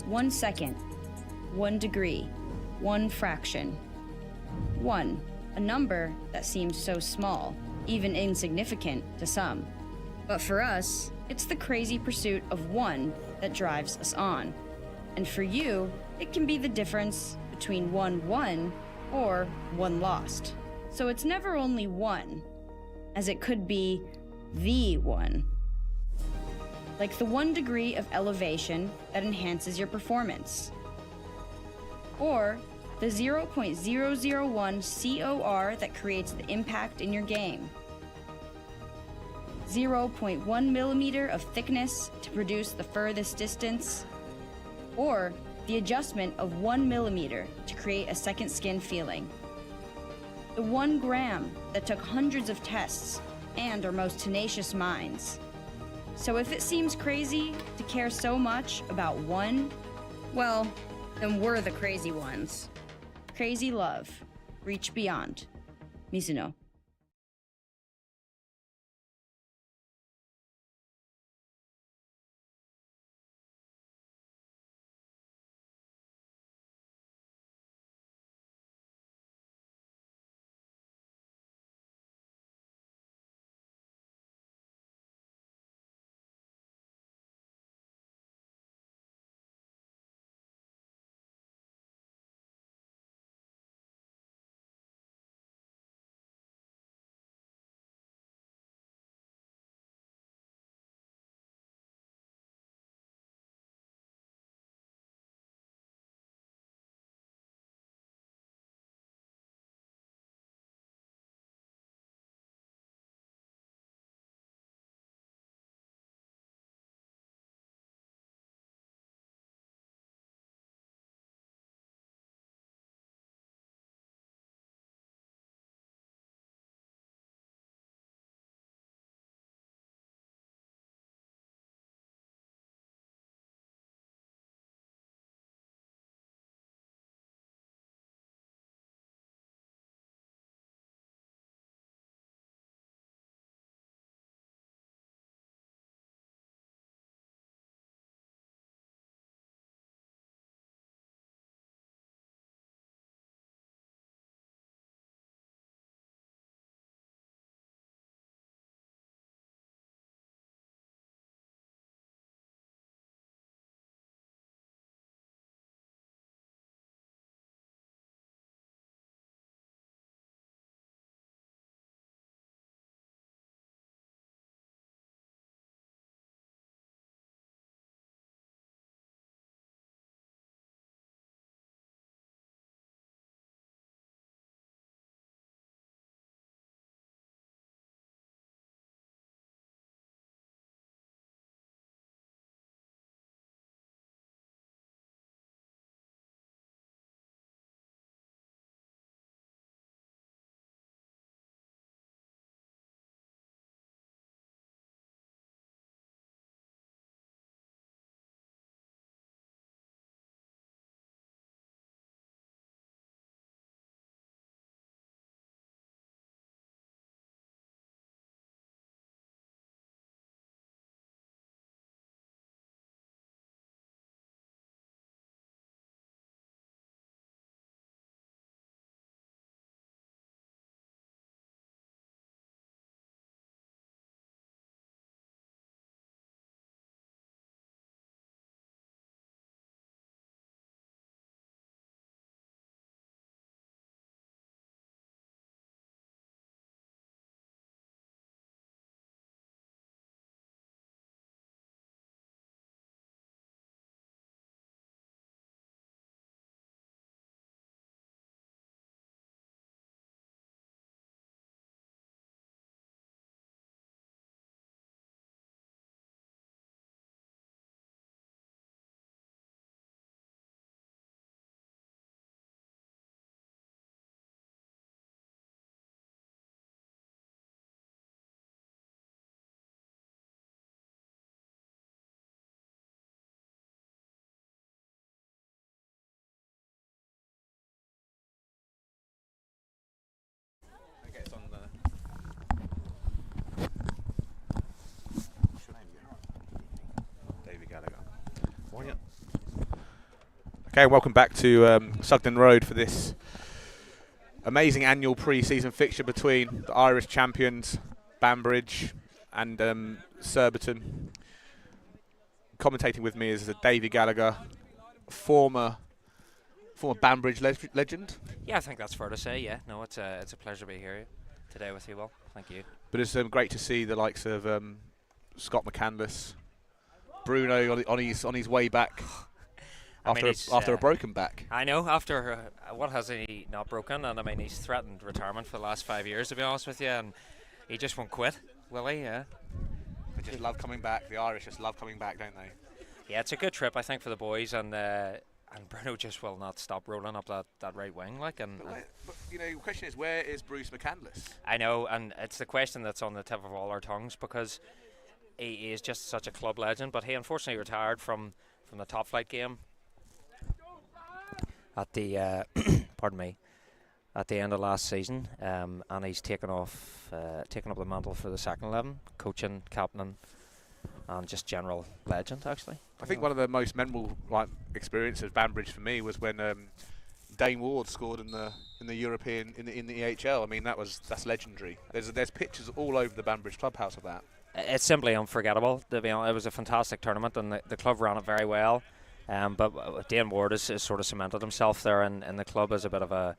1 second, 1 degree, 1 fraction. 1, a number that seems so small, even insignificant to some. But for us, it's the crazy pursuit of 1 that drives us on. And for you, it can be the difference between 1 won or 1 lost. So it's never only 1, as it could be the 1. Like the 1 degree of elevation that enhances your performance. Or the 0.001 COR that creates the impact in your game. 0.1 millimeter of thickness to produce the furthest distance. Or the adjustment of 1 millimeter to create a second skin feeling. The 1 gram that took hundreds of tests and our most tenacious minds. So if it seems crazy to care so much about 1, well, then we're the crazy ones. Crazy love. Reach beyond. Mizuno. Okay, welcome back to Sugden Road for this amazing annual pre-season fixture between the Irish champions, Banbridge, and Surbiton. Commentating with me is Davy Gallagher, former Banbridge legend. Yeah, I think that's fair to say. Yeah, no, it's a pleasure to be here today with you, Will. Thank you. But it's great to see the likes of Scott McCandless, Bruno on his way back. After a broken back. I know, after what has he not broken? And I mean, he's threatened retirement for the last 5 years, to be honest with you, and he just won't quit, will he? Yeah. They just love coming back. The Irish just love coming back, don't they? Yeah, it's a good trip, I think, for the boys, and Bruno just will not stop rolling up that right wing, like. But the question is, where is Bruce McCandless? I know, and it's the question that's on the tip of all our tongues, because he is just such a club legend, but he unfortunately retired from the top flight game at the at the end of last season, and he's taken up the mantle for the second 11, coaching, captaining, and just general legend. Actually, I think one of the most memorable experiences of Banbridge for me was when Dane Ward scored in the European in the EHL. I mean, that's legendary. There's pictures all over the Banbridge clubhouse of that. It's simply unforgettable, to be honest. It was a fantastic tournament, and the club ran it very well. But Dane Ward has sort of cemented himself there in the club as a bit of a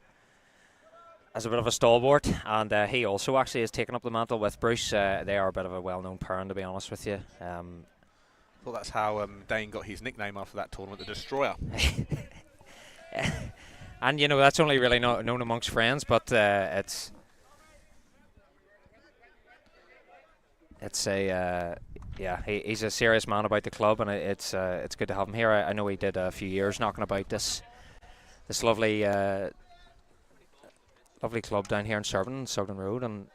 stalwart, and he also actually has taken up the mantle with Bruce. They are a bit of a well-known pairing, to be honest with you. Well, that's how Dane got his nickname after that tournament, the Destroyer. And that's only really known amongst friends, but it's a he's a serious man about the club, and it's good to have him here. I know he did a few years knocking about this lovely club down here in Surbiton, Sugden Road, and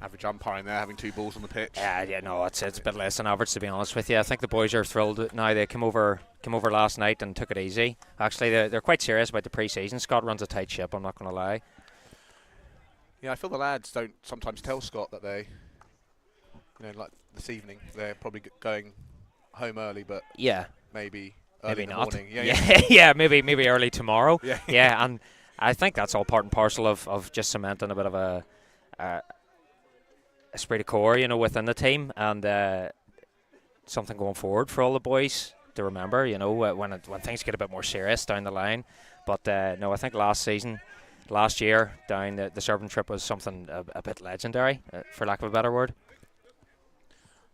average umpiring there, having 2 balls on the pitch. It's a bit less than average, to be honest with you. I think the boys are thrilled now. They came over last night and took it easy. Actually, they're quite serious about the pre-season. Scott runs a tight ship, I'm not going to lie. Yeah, I feel the lads don't sometimes tell Scott that they, like this evening, they're probably going home early, but maybe early in the not. morning. Maybe early tomorrow. Yeah. And I think that's all part and parcel of just cementing a bit of a esprit de corps, within the team, and something going forward for all the boys to remember, when things get a bit more serious down the line. But no, I think last year down the Surbiton trip was something a bit legendary, for lack of a better word.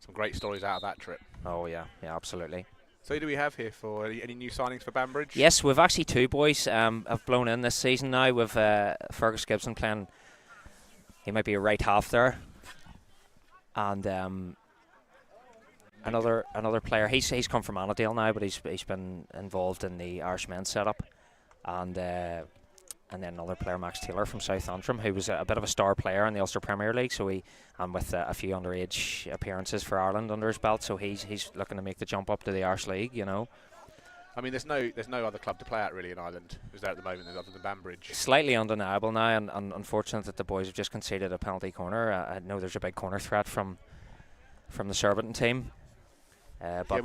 Some great stories out of that trip. Oh yeah, absolutely. So who do we have here for any new signings for Banbridge? Yes, we've actually 2 boys have blown in this season now, with Fergus Gibson playing. He might be a right half there, and another player. He's come from Annandale now, but he's been involved in the Irish men's setup, and then another player, Max Taylor from South Antrim, who was a bit of a star player in the Ulster Premier League. So with a few underage appearances for Ireland under his belt, so he's looking to make the jump up to the Irish League. I mean, there's no other club to play at really in Ireland, is there, at the moment, other than Banbridge? Slightly undeniable now, and unfortunate that the boys have just conceded a penalty corner. I know there's a big corner threat from the Surbiton team. But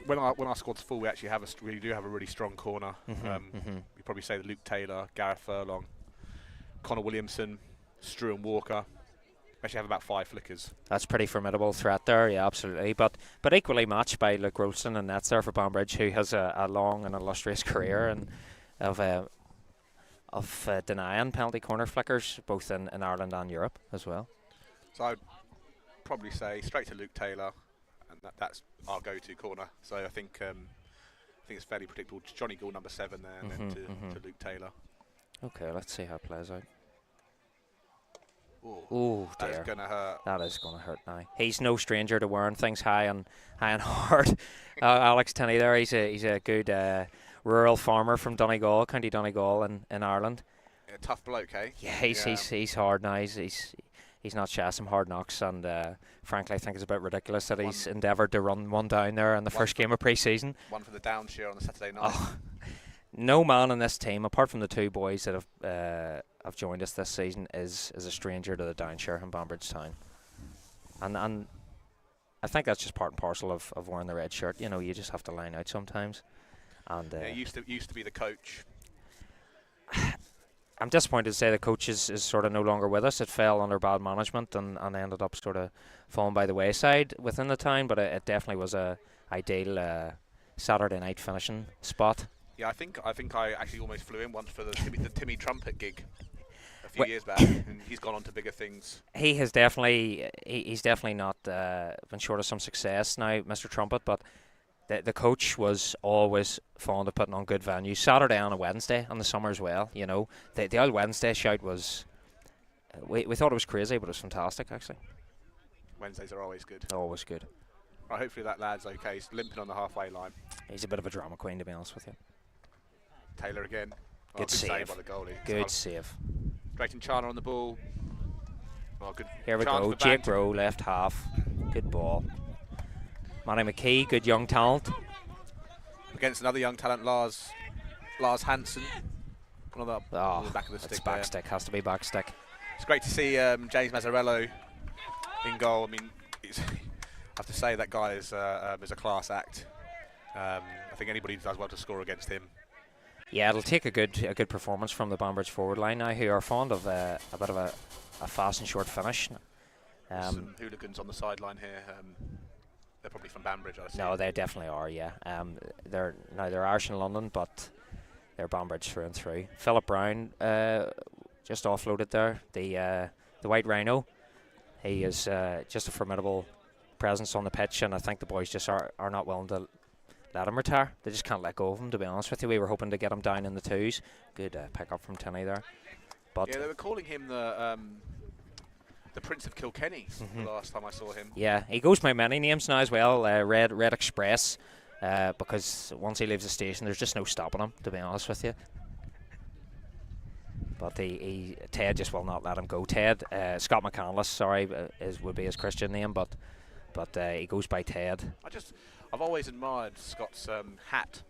when our squad's full, we actually do have a really strong corner. You probably say that Luke Taylor, Gareth Furlong, Connor Williamson, Struan Walker. Actually have about 5 flickers. That's pretty formidable threat there, yeah, absolutely. But equally matched by Luke Rolston and nets there for Banbridge, who has a long and illustrious career and of denying penalty corner flickers, both in Ireland and Europe as well. So I'd probably say straight to Luke Taylor, and that's our go-to corner. So I think it's fairly predictable. Johnny Gould, number 7 there, and then to Luke Taylor. Okay, let's see how it plays out. Oh, that's going to hurt. That is going to hurt now. He's no stranger to wearing things high and hard. Alex Tinney there, he's a good rural farmer from Donegal, County Donegal in Ireland. Yeah, tough bloke, eh? Yeah, he's hard now. He's not shy some hard knocks, and frankly I think it's a bit ridiculous that he's endeavoured to run one down there in the first game of pre-season. One for the Downshire on the Saturday night. No man in this team, apart from the 2 boys that have joined us this season, is a stranger to the Downshire and Banbridge Town. And I think that's just part and parcel of wearing the red shirt. You know, you just have to line out sometimes. And Yeah, used to be the coach. I'm disappointed to say the coach is sort of no longer with us. It fell under bad management and ended up sort of falling by the wayside within the town. But it definitely was a ideal Saturday night finishing spot. Yeah, I think I actually almost flew in once for the Timmy Trumpet gig a few years back, and he's gone on to bigger things. He has definitely he's definitely not been short of some success now, Mr. Trumpet. But the coach was always fond of putting on good venues. Saturday and a Wednesday in the summer as well. You know, the old Wednesday shout was we thought it was crazy, but it was fantastic actually. Wednesdays are always good. Always good. Right, hopefully that lad's okay. He's limping on the halfway line. He's a bit of a drama queen, to be honest with you. Taylor again. Good save by the goalie. Good save. Drayton Charner on the ball. Well, good. Here we chance go. for Jake Banton. Rowe, left half. Good ball. Manny McKee, good young talent. Against another young talent, Lars Hansen. On the back of the stick. It's back stick. Has to be back stick. It's great to see James Mazzarello in goal. I mean, I have to say that guy is a class act. I think anybody does well to score against him. Yeah, it'll take a good performance from the Banbridge forward line now, who are fond of a bit of a fast and short finish. Some hooligans on the sideline here. They're probably from Banbridge, I assume. No, they definitely are. Yeah, they're Irish in London, but they're Banbridge through and through. Philip Brown just offloaded there. The White Rhino. He is just a formidable presence on the pitch, and I think the boys just are not willing to let him retire. They just can't let go of him, to be honest with you. We were hoping to get him down in the twos. Good pick up from Tinney there. But yeah, they were calling him the Prince of Kilkenny the last time I saw him. yeah, he goes by many names now as well. Red Express, because once he leaves the station, there's just no stopping him, to be honest with you. But Ted just will not let him go. Ted, Scott McCandless, sorry, would be his Christian name, but he goes by Ted. I've always admired Scott's hat.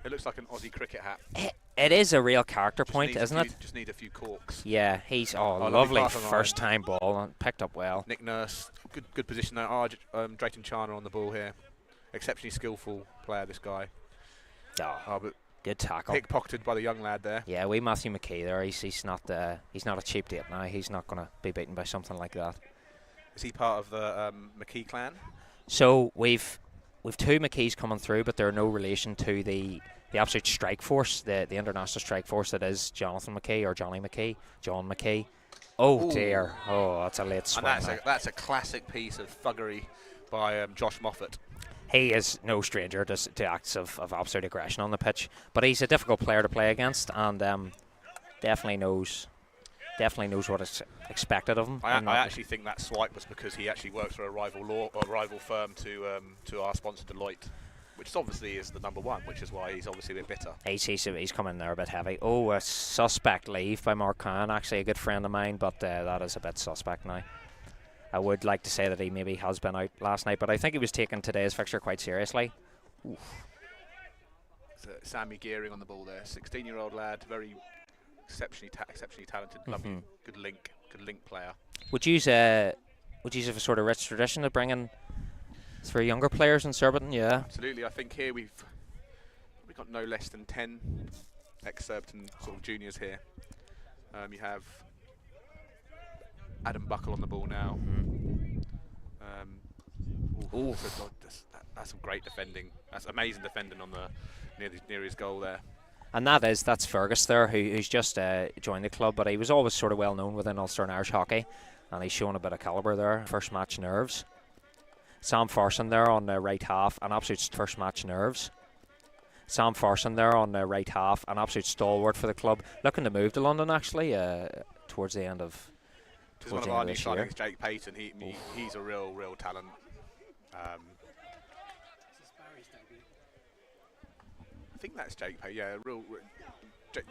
It looks like an Aussie cricket hat. It is a real character point, isn't it? Just need a few corks. Yeah, he's lovely lovely pass on first time ball and picked up well. Nick Nurse, good position there. Drayton Charner on the ball here. Exceptionally skillful player, this guy. But good tackle. Pickpocketed by the young lad there. Yeah, Matthew McKay there. He's not a cheap date now. He's not going to be beaten by something like that. Is he part of the McKee clan? So we've two McKees coming through, but they're no relation to the absolute strike force, the international strike force that is Jonathan McKee or Johnny McKee, John McKee. Oh dear! Oh, that's a late swing. And that's a classic piece of thuggery by Josh Moffat. He is no stranger to acts of absolute aggression on the pitch, but he's a difficult player to play against, and definitely knows what is expected of him. I actually think that swipe was because he actually works for a rival firm to our sponsor Deloitte, which obviously is the number one, which is why he's obviously a bit bitter. He's coming in there a bit heavy. Oh, a suspect leave by Mark Khan, actually a good friend of mine, but that is a bit suspect now. I would like to say that he maybe has been out last night, but I think he was taking today's fixture quite seriously. Oof. So Sammy Gearing on the ball there, 16-year-old lad, very exceptionally talented, lovely, good link player. Would you have a sort of rich tradition of bringing three younger players in Surbiton? Yeah, absolutely. I think here we've got no less than 10 ex-Surbiton sort of juniors here. You have Adam Buckle on the ball now. That's some great defending. That's amazing defending on the near his goal there. And that's Fergus there, who's just joined the club, but he was always sort of well known within Ulster and Irish hockey, and he's shown a bit of calibre there. First match nerves. Sam Farson there on the right half, an absolute first match nerves. Sam Farson there on the right half, an absolute stalwart for the club, looking to move to London actually towards the end of. This is one of our new signings, Jake Payton. He's a real talent. I think that's Jake Payton. Yeah,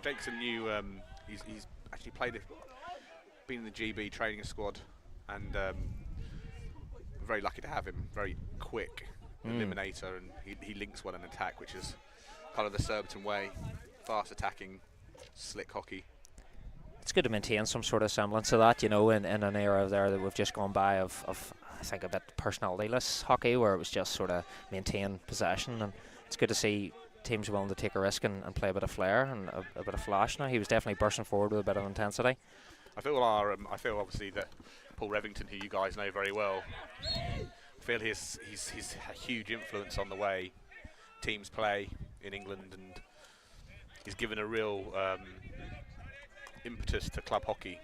Jake's a new. He's actually been in the GB training squad, and we're very lucky to have him. Very quick eliminator, and he links well in attack, which is kind of the Surbiton way. Fast attacking, slick hockey. It's good to maintain some sort of semblance of that, in an era there that we've just gone by of I think, a bit personality-less hockey, where it was just sort of maintain possession. And it's good to see teams willing to take a risk and play a bit of flair and a bit of flash now. He was definitely bursting forward with a bit of intensity. I feel obviously that Paul Revington, who you guys know very well, I feel he's a huge influence on the way teams play in England, and he's given a real impetus to club hockey.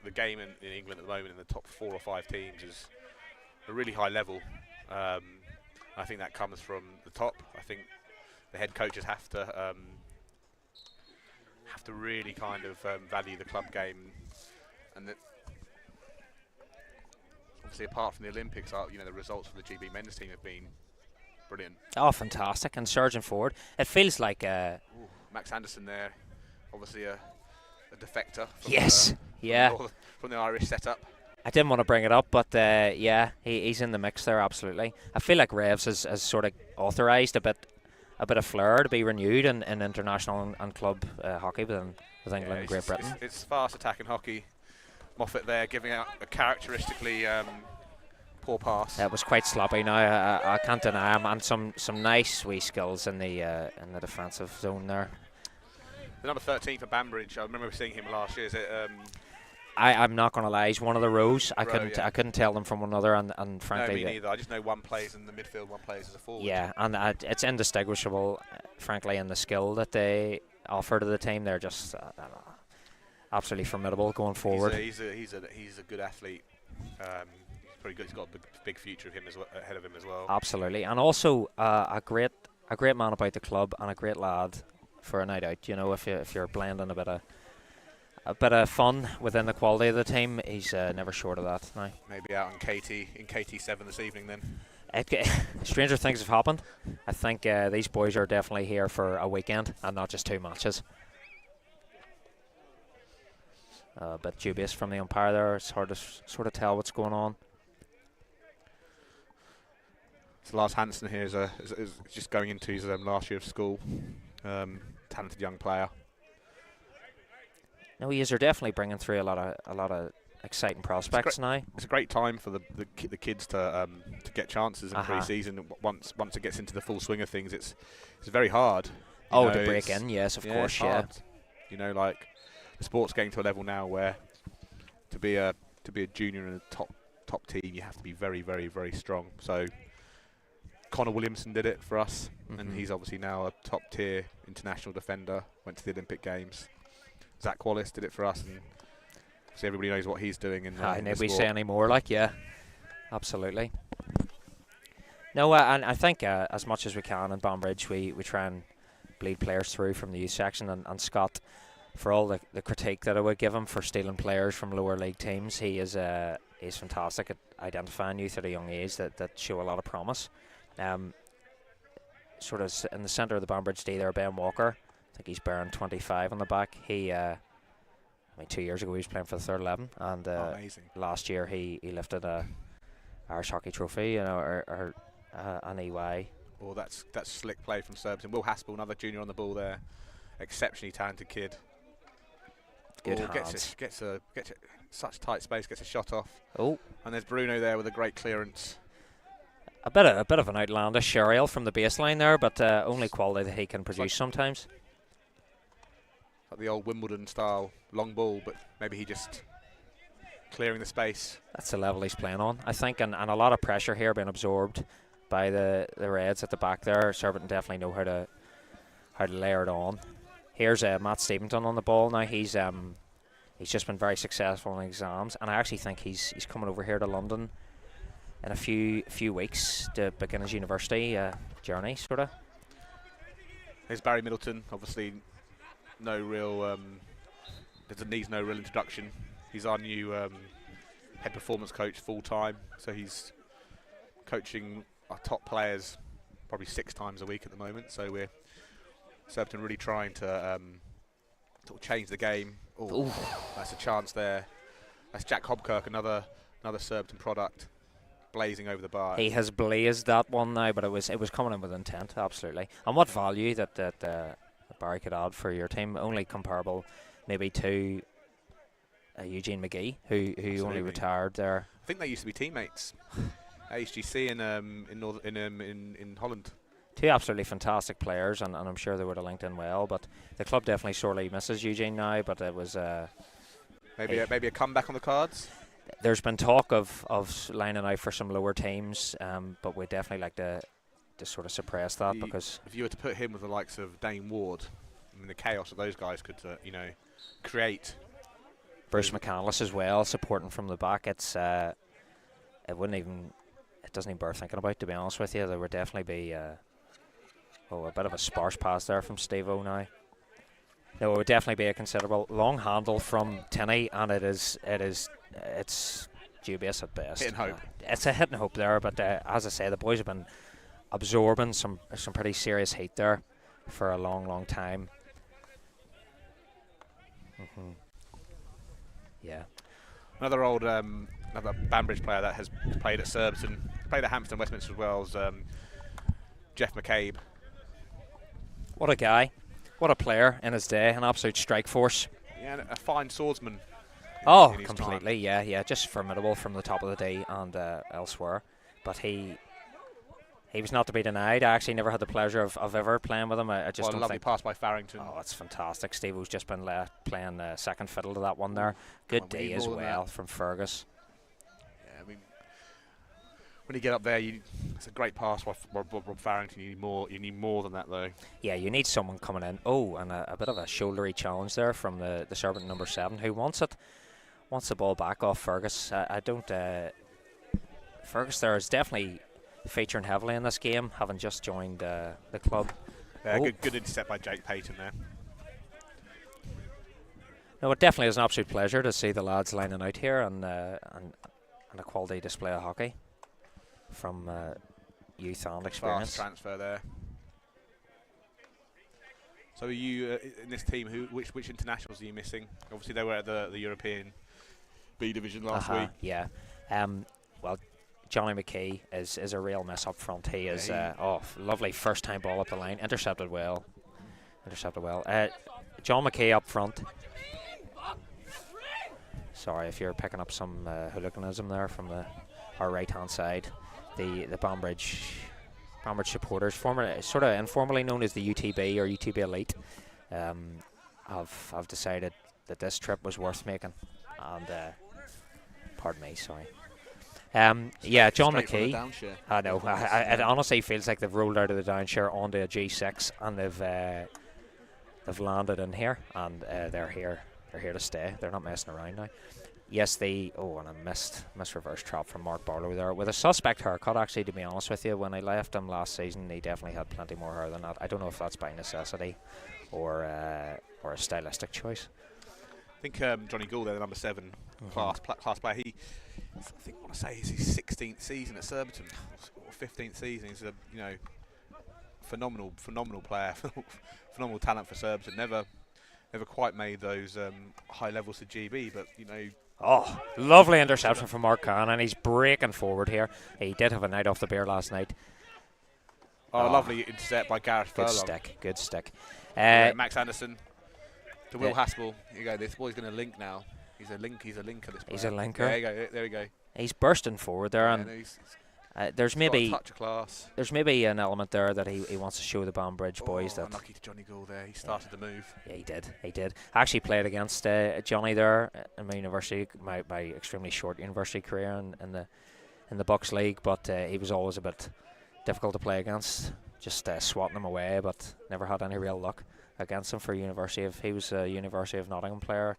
The game in England at the moment in the top 4 or 5 teams is a really high level. I think that comes from the top. I think the head coaches have to really kind of value the club game, and that obviously apart from the Olympics, the results for the GB men's team have been brilliant. Oh, fantastic! And surging forward, it feels like Max Anderson there, obviously a defector. From the Irish setup. I didn't want to bring it up, but yeah, he's in the mix there, absolutely. I feel like Revs has sort of authorised a bit of flair to be renewed in international and club hockey with England and Great Britain. It's fast attacking hockey. Moffat there giving out a characteristically poor pass. That was quite sloppy now, I can't deny him, and some nice wee skills in the defensive zone there. The number 13 for Banbridge, I remember seeing him last year. Is it? I'm not going to lie, he's one of the rows. I couldn't tell them from another, and frankly, no, me neither. I just know one plays in the midfield, one plays as a forward. Yeah, and it's indistinguishable, frankly, in the skill that they offer to the team. They're just absolutely formidable going forward. He's a good athlete. He's pretty good. He's got a big future ahead of him as well. Absolutely, and also a great man about the club and a great lad for a night out. You know, if you're blending a bit of fun within the quality of the team, he's never short of that now. Maybe out in KT7 this evening then. Stranger things have happened. I think these boys are definitely here for a weekend and not just 2 matches. A bit dubious from the umpire there. It's hard to sort of tell what's going on. So Lars Hansen here is just going into his last year of school. Talented young player. No, he is. They're definitely bringing through a lot of exciting prospects now. It's a great time for the kids to get chances in pre-season. Once it gets into the full swing of things, it's very hard. To break in, yes, of course, yeah. You know, like the sport's getting to a level now where to be a junior in a top team, you have to be very, very, very strong. So Connor Williamson did it for us, and he's obviously now a top-tier international defender. Went to the Olympic Games. Zach Wallace did it for us, and so everybody knows what he's doing in the we say any more, absolutely. No, and I think as much as we can in Banbridge, we try and bleed players through from the youth section, and Scott, for all the critique that I would give him for stealing players from lower league teams, he's fantastic at identifying youth at a young age that show a lot of promise. Sort of in the centre of the Banbridge D there, Ben Walker. I think he's bearing 25 on the back. He, 2 years ago he was playing for the third 11, and last year he lifted a Irish Hockey Trophy, or an EY. Oh, that's slick play from Surbiton. Will Haspel, another junior on the ball there, exceptionally talented kid. Good hands. Gets such tight space, gets a shot off. Oh, and there's Bruno there with a great clearance. A bit of an outlandish aerial from the baseline there, but only quality that he can produce sometimes. Like the old Wimbledon style long ball, but maybe he just clearing the space. That's the level he's playing on, I think, and a lot of pressure here being absorbed by the Reds at the back there. Surbiton definitely know how to layer it on. Here's Matt Steventon on the ball now. He's just been very successful in exams, and I actually think he's coming over here to London in a few weeks to begin his university journey, sort of. There's Barry Middleton, obviously no real needs no real introduction. He's our new head performance coach full time, so he's coaching our top players probably 6 times a week at the moment. So we're Surbiton really trying to sort of change the game. Oh, that's a chance there. That's Jack Hobkirk, another Surbiton product, blazing over the bar. He has blazed that one now, but it was coming in with intent, absolutely. And what value that Barry could add for your team, only comparable maybe to Eugene McGee, who only retired there. I think they used to be teammates at HGC in Holland. Two absolutely fantastic players, and I'm sure they would have linked in well. But the club definitely sorely misses Eugene now. But it was maybe a comeback on the cards. There's been talk of lining out for some lower teams, but we'd definitely like to sort of suppress that, because if you were to put him with the likes of Dane Ward, I mean, the chaos that those guys could create. Bruce McCandless as well, supporting from the back. It doesn't even bear thinking about, to be honest with you. There would definitely be a bit of a sparse pass there from Steve-O now. No, it would definitely be a considerable long handle from Tinney, and it's dubious at best. Hit and hope. It's a hit and hope there, but as I say, the boys have been absorbing some pretty serious heat there for a long time. Yeah. Another Banbridge player that has played at Surbiton, played at Hampton, Westminster as well, as Jeff McCabe. What a guy. What a player in his day. An absolute strike force. Yeah, and a fine swordsman. In completely. Time. Yeah. Just formidable from the top of the D and elsewhere. But he was not to be denied. I actually never had the pleasure of ever playing with him. I just don't lovely think. pass by Farrington. Oh, it's fantastic. Steve-O's just been playing second fiddle to that one there. Good D as well from Fergus. Yeah, I mean, when you get up there, it's a great pass by Rob Farrington. You need more than that, though. Yeah, you need someone coming in. Oh, and a bit of a shouldery challenge there from the Surbiton number 7, who wants the ball back off Fergus. I don't. Fergus there is definitely featuring heavily in this game, having just joined the club. Yeah, good intercept by Jake Payton there. No, it definitely is an absolute pleasure to see the lads lining out here and a quality display of hockey from youth and experience. Fast transfer there. So are you in this team? Which internationals are you missing? Obviously they were at the European B division last week. Yeah. Well, Johnny McKee is a real miss up front. He is lovely first time ball up the line, intercepted well. John McKee up front. Sorry if you're picking up some hooliganism there from our right hand side. The Banbridge supporters, sort of informally known as the UTB or UTB Elite, have decided that this trip was worth making. And pardon me, sorry. John McKee. I know. It honestly feels like they've rolled out of the downshare onto a G6, and they've landed in here, and they're here. They're here to stay. They're not messing around now. Yes, and a missed reverse trap from Mark Barlow there with a suspect haircut. Actually, to be honest with you, when I left him last season, he definitely had plenty more hair than that. I don't know if that's by necessity or a stylistic choice. I think Johnny Gould, there, number 7 class player. I want to say it's his 16th season at Surbiton or 15th season. He's a phenomenal player, phenomenal talent for Surbiton. Never quite made those high levels to GB, but Oh, lovely interception from Mark Kahn, and he's breaking forward here. He did have a night off the beer last night. Lovely intercept by Gareth Furlong. Good stick. Max Anderson to Will Haspel. Here you go. This boy's going to link now. He's a linker. This player. He's a linker. There we go. He's bursting forward there, and there's maybe got a touch of class. There's maybe an element there that he wants to show the Banbridge boys that. Unlucky to Johnny Gould there. He started the move. Yeah, he did. I actually played against Johnny there in my university, my extremely short university career in the Bucks League, but he was always a bit difficult to play against. Just swatting him away, but never had any real luck against him for university. He was a University of Nottingham player,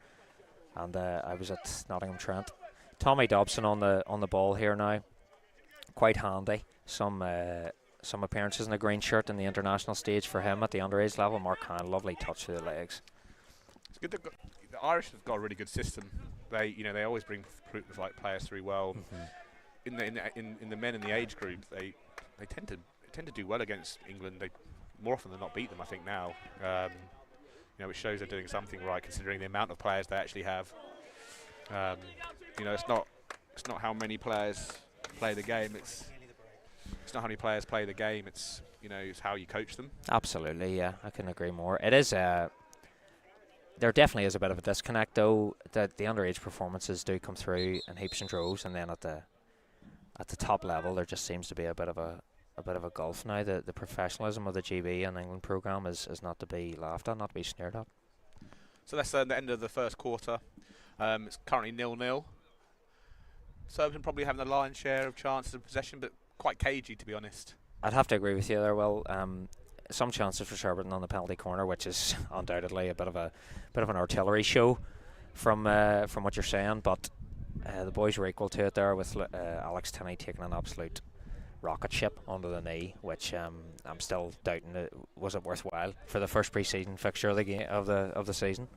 and I was at Nottingham Trent. Tommy Dobson on the ball here now. Quite handy. Some appearances in a green shirt in the international stage for him at the underage level. Mark Hahn, lovely touch through the legs. It's good. The Irish have got a really good system. They always bring players through well. In the men in the age group, they tend to do well against England. They more often than not beat them. I think now, which shows they're doing something right considering the amount of players they actually have. It's not how many players play the game. It's not how many players play the game. It's how you coach them. Absolutely, yeah, I couldn't agree more. It is there definitely is a bit of a disconnect, though, that the underage performances do come through in heaps and droves, and then at the top level there just seems to be a bit of a gulf now. The professionalism of the GB and England programme is not to be laughed at, not to be sneered at. So that's the end of the first quarter. It's currently 0-0. Surbiton probably having the lion's share of chances of possession, but quite cagey, to be honest. I'd have to agree with you there, Will. Some chances for Surbiton on the penalty corner, which is undoubtedly a bit of an artillery show from what you're saying, but the boys were equal to it there, with Alex Tinney taking an absolute rocket ship under the knee, which I'm still doubting was it worthwhile for the first pre-season fixture of the season.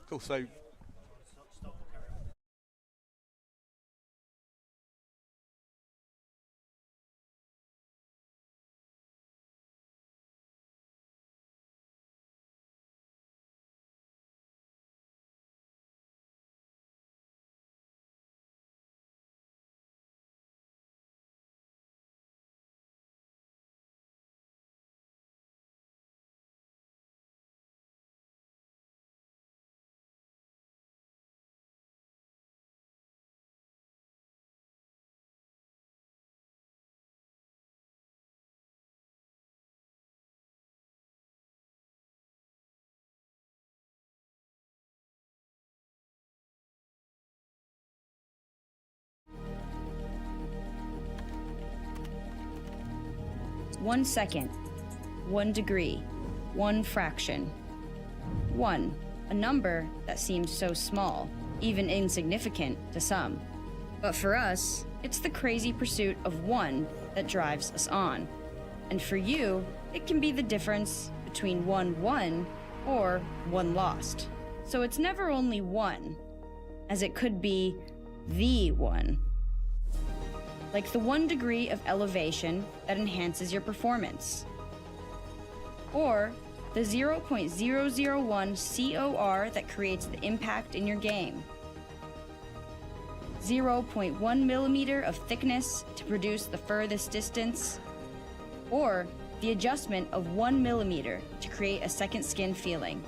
Cool. So One second, 1 degree, 1 fraction. 1, a number that seems so small, even insignificant to some. But for us, it's the crazy pursuit of 1 that drives us on. And for you, it can be the difference between 1 won or 1 lost. So it's never only 1, as it could be the 1. Like the 1 degree of elevation that enhances your performance. Or the 0.001 COR that creates the impact in your game. 0.1 millimeter of thickness to produce the furthest distance. Or the adjustment of 1 millimeter to create a second skin feeling.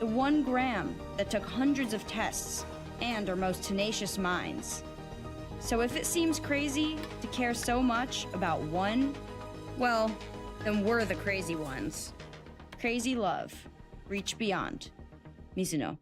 The 1 gram that took hundreds of tests and our most tenacious minds. So if it seems crazy to care so much about 1, well, then we're the crazy ones. Crazy love. Reach beyond. Mizuno.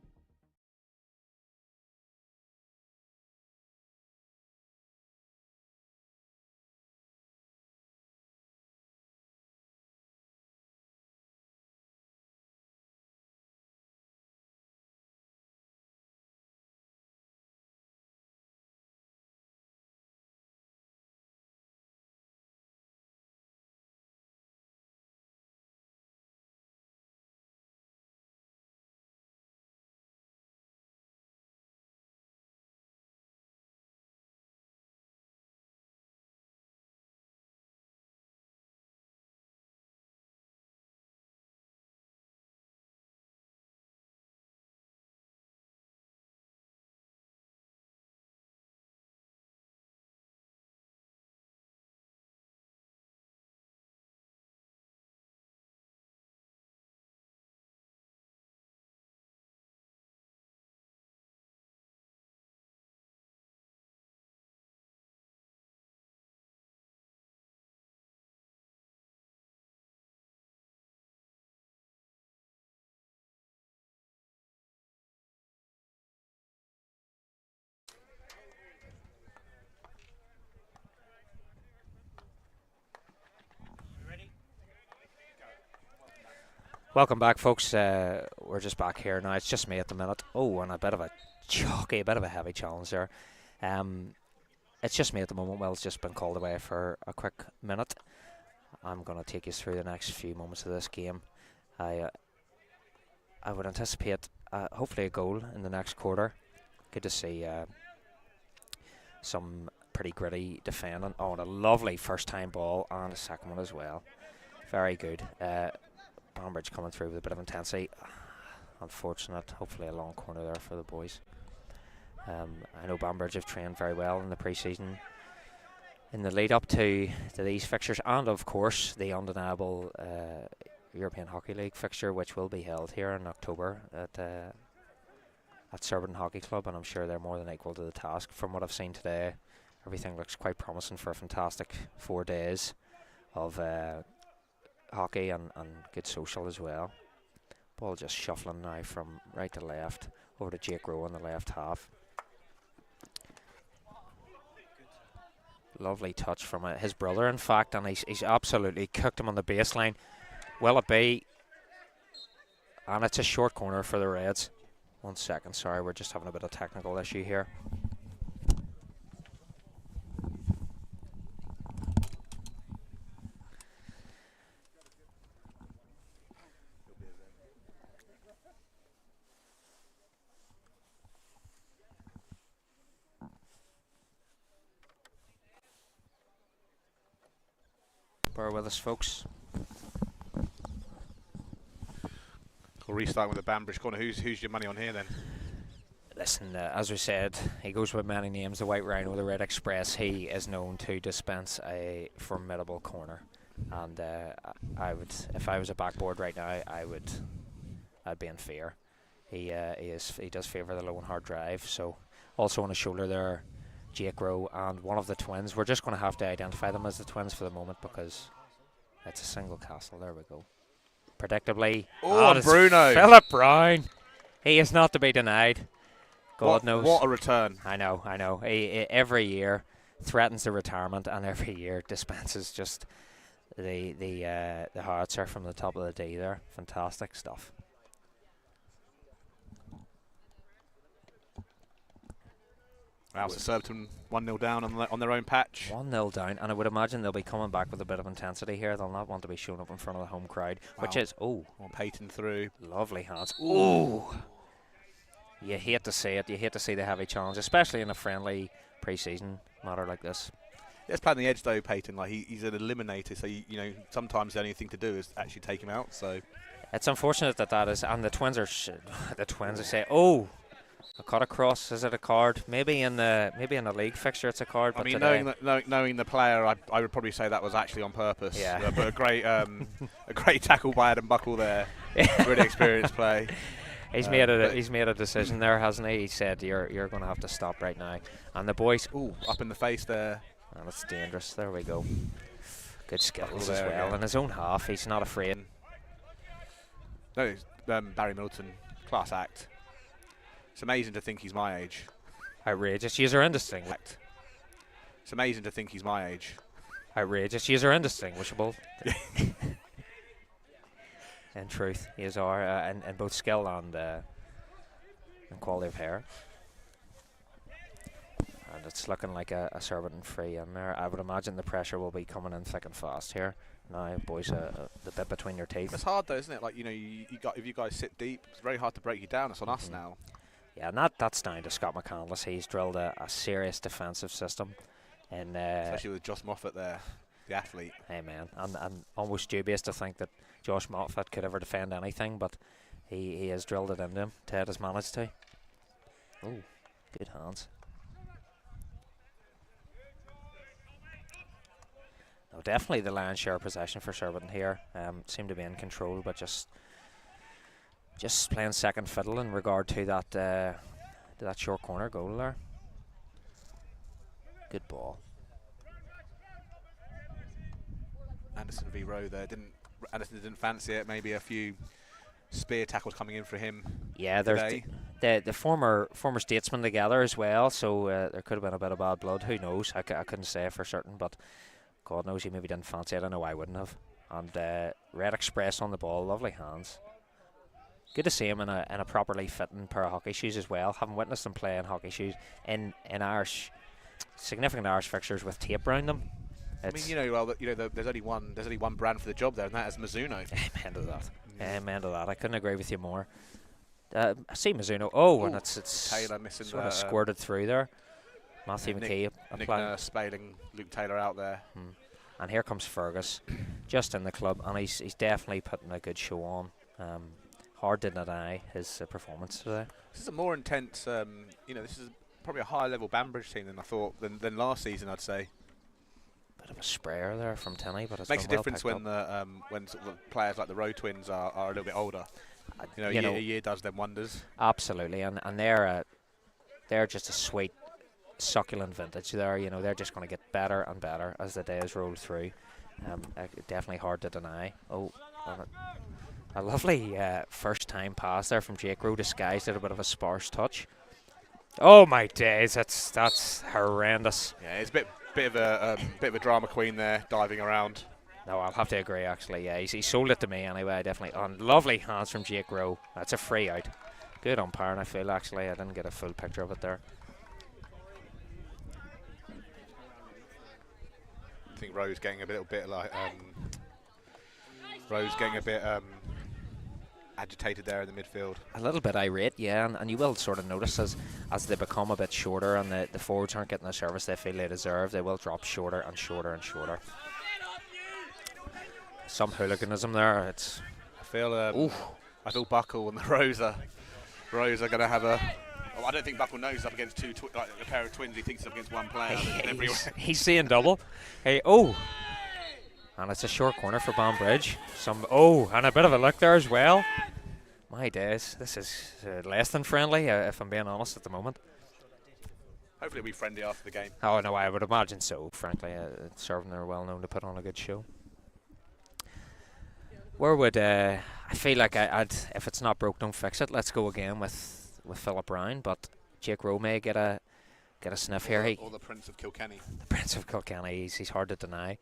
Welcome back, folks. We're just back here now. It's just me at the minute. Oh, and a bit of a chalky, a bit of a heavy challenge there. It's just me at the moment. Will's just been called away for a quick minute. I'm going to take you through the next few moments of this game. I would anticipate hopefully a goal in the next quarter. Good to see some pretty gritty defending. Oh, and a lovely first-time ball and a second one as well. Very good. Banbridge coming through with a bit of intensity. Unfortunate. Hopefully a long corner there for the boys. I know Banbridge have trained very well in the pre-season in the lead up to these fixtures, and of course the undeniable European Hockey League fixture, which will be held here in October at Surbiton Hockey Club, and I'm sure they're more than equal to the task. From what I've seen today, everything looks quite promising for a fantastic 4 days of hockey and good social as well. Ball just shuffling now from right to left over to Jake Rowe in the left half. Lovely touch from his brother, in fact, and he's absolutely cooked him on the baseline. Will it be? And it's a short corner for the Reds. 1 second, sorry, we're just having a bit of technical issue here. Bear with us, folks. We'll restart with the Banbridge corner. Who's your money on here then? Listen, as we said, he goes with many names. The White Rhino, the Red Express. He is known to dispense a formidable corner, and I would, if I was a backboard right now, I'd be in fear. He does favour the low and hard drive. So also on his shoulder there, Jake Rowe and one of the twins. We're just going to have to identify them as the twins for the moment because it's a single castle. There we go. Predictably, Bruno Philip Brown. He is not to be denied. God knows. What a return. I know. He every year threatens the retirement, and every year dispenses just the howitzer from the top of the D there. Fantastic stuff. Wow, so Surbiton 1-0 down on their own patch. 1-0 down, and I would imagine they'll be coming back with a bit of intensity here. They'll not want to be shown up in front of the home crowd, which is, Payton through. Lovely hands. Ooh. You hate to see it. You hate to see the heavy challenge, especially in a friendly pre-season matter like this. Let's play on the edge though, Payton. Like he's an eliminator, so you know sometimes the only thing to do is actually take him out. So it's unfortunate that is, and the twins are the twins. I say, oh. A cut across, is it a card? Maybe in the league fixture it's a card. I mean, knowing the player, I would probably say that was actually on purpose. Yeah. But a great tackle by Adam Buckle there. Really experienced play. He's made a decision there, hasn't he? He said you're going to have to stop right now. And the boys, up in the face there. And it's dangerous. There we go. Good skills as well. Again. In his own half, he's not afraid. No, Barry Middleton, class act. It's amazing to think he's my age. Outrageous. User indistinguishable. It's amazing to think he's my age. Outrageous. User indistinguishable. In truth, he is in both skill and quality of hair. And it's looking like a Surbiton free in there. I would imagine the pressure will be coming in thick and fast here. Now, boys, the bit between your teeth. It's hard though, isn't it? Like if you guys sit deep, it's very hard to break you down. It's on us now. Yeah, and that's down to Scott McCandless. He's drilled a serious defensive system. Especially with Josh Moffat there, the athlete. Hey, man. I'm almost dubious to think that Josh Moffat could ever defend anything, but he has drilled it into him. Ted has managed to. Oh, good hands. No, definitely the lion's share of possession for Surbiton here. Seem to be in control, but just playing second fiddle in regard to that short corner goal there. Good ball. Anderson v. Rowe there. Anderson didn't fancy it. Maybe a few spear tackles coming in for him. Yeah, there's the former statesmen together as well, so there could have been a bit of bad blood. Who knows? I couldn't say for certain, but God knows he maybe didn't fancy it. I know I wouldn't have. And Red Express on the ball, lovely hands. Good to see him in a properly fitting pair of hockey shoes as well. Haven't witnessed him play in hockey shoes in Irish, significant Irish fixtures with tape around them. It's there's only one brand for the job there, and that is Mizuno. Amen to that. Amen to that. I couldn't agree with you more. I see Mizuno. Oh, and it's Taylor missing sort of squirted through there. Matthew McKee applying. Nick Spaling, Luke Taylor out there. And here comes Fergus, just in the club, and he's definitely putting a good show on. Hard to deny his performance today. This is a more intense, this is probably a higher level Banbridge team than I thought than last season, I'd say. Bit Bit of a sprayer there from Tinney, but it's Makes a been well difference picked when up. when sort of players like the Rowe twins are a little bit older. A year does them wonders. Absolutely, and they're just a sweet, succulent vintage there. They're just going to get better and better as the days roll through. Definitely hard to deny. Oh, a lovely first time pass there from Jake Rowe, disguised at a bit of a sparse touch. Oh my days, that's horrendous. Yeah, it's a bit of a drama queen there, diving around. No, I'll have to agree, actually. Yeah, he sold it to me anyway, definitely. On lovely hands from Jake Rowe. That's a free out. Good umpiring, I feel, actually. I didn't get a full picture of it there. I think Rowe's getting a little bit like... Rowe's getting a bit agitated there in the midfield. A little bit irate, yeah, and you will sort of notice as they become a bit shorter and the forwards aren't getting the service they feel they deserve, they will drop shorter and shorter and shorter. Some hooliganism there. I feel Buckle and the Rose are going to have a. Oh, I don't think Buckle knows up against a pair of twins. He thinks up against one player. He's seeing double. Hey, oh, and it's a short corner for Banbridge. And a bit of a look there as well. My days, this is less than friendly, if I'm being honest at the moment. Hopefully, it'll be friendly after the game. Oh no, I would imagine so. Frankly, Surbiton are well known to put on a good show. Where would I feel like I'd if it's not broke, don't fix it. Let's go again with Philip Brown, but Jake Rowe may get a sniff here. Or the Prince of Kilkenny. The Prince of Kilkenny. He's hard to deny.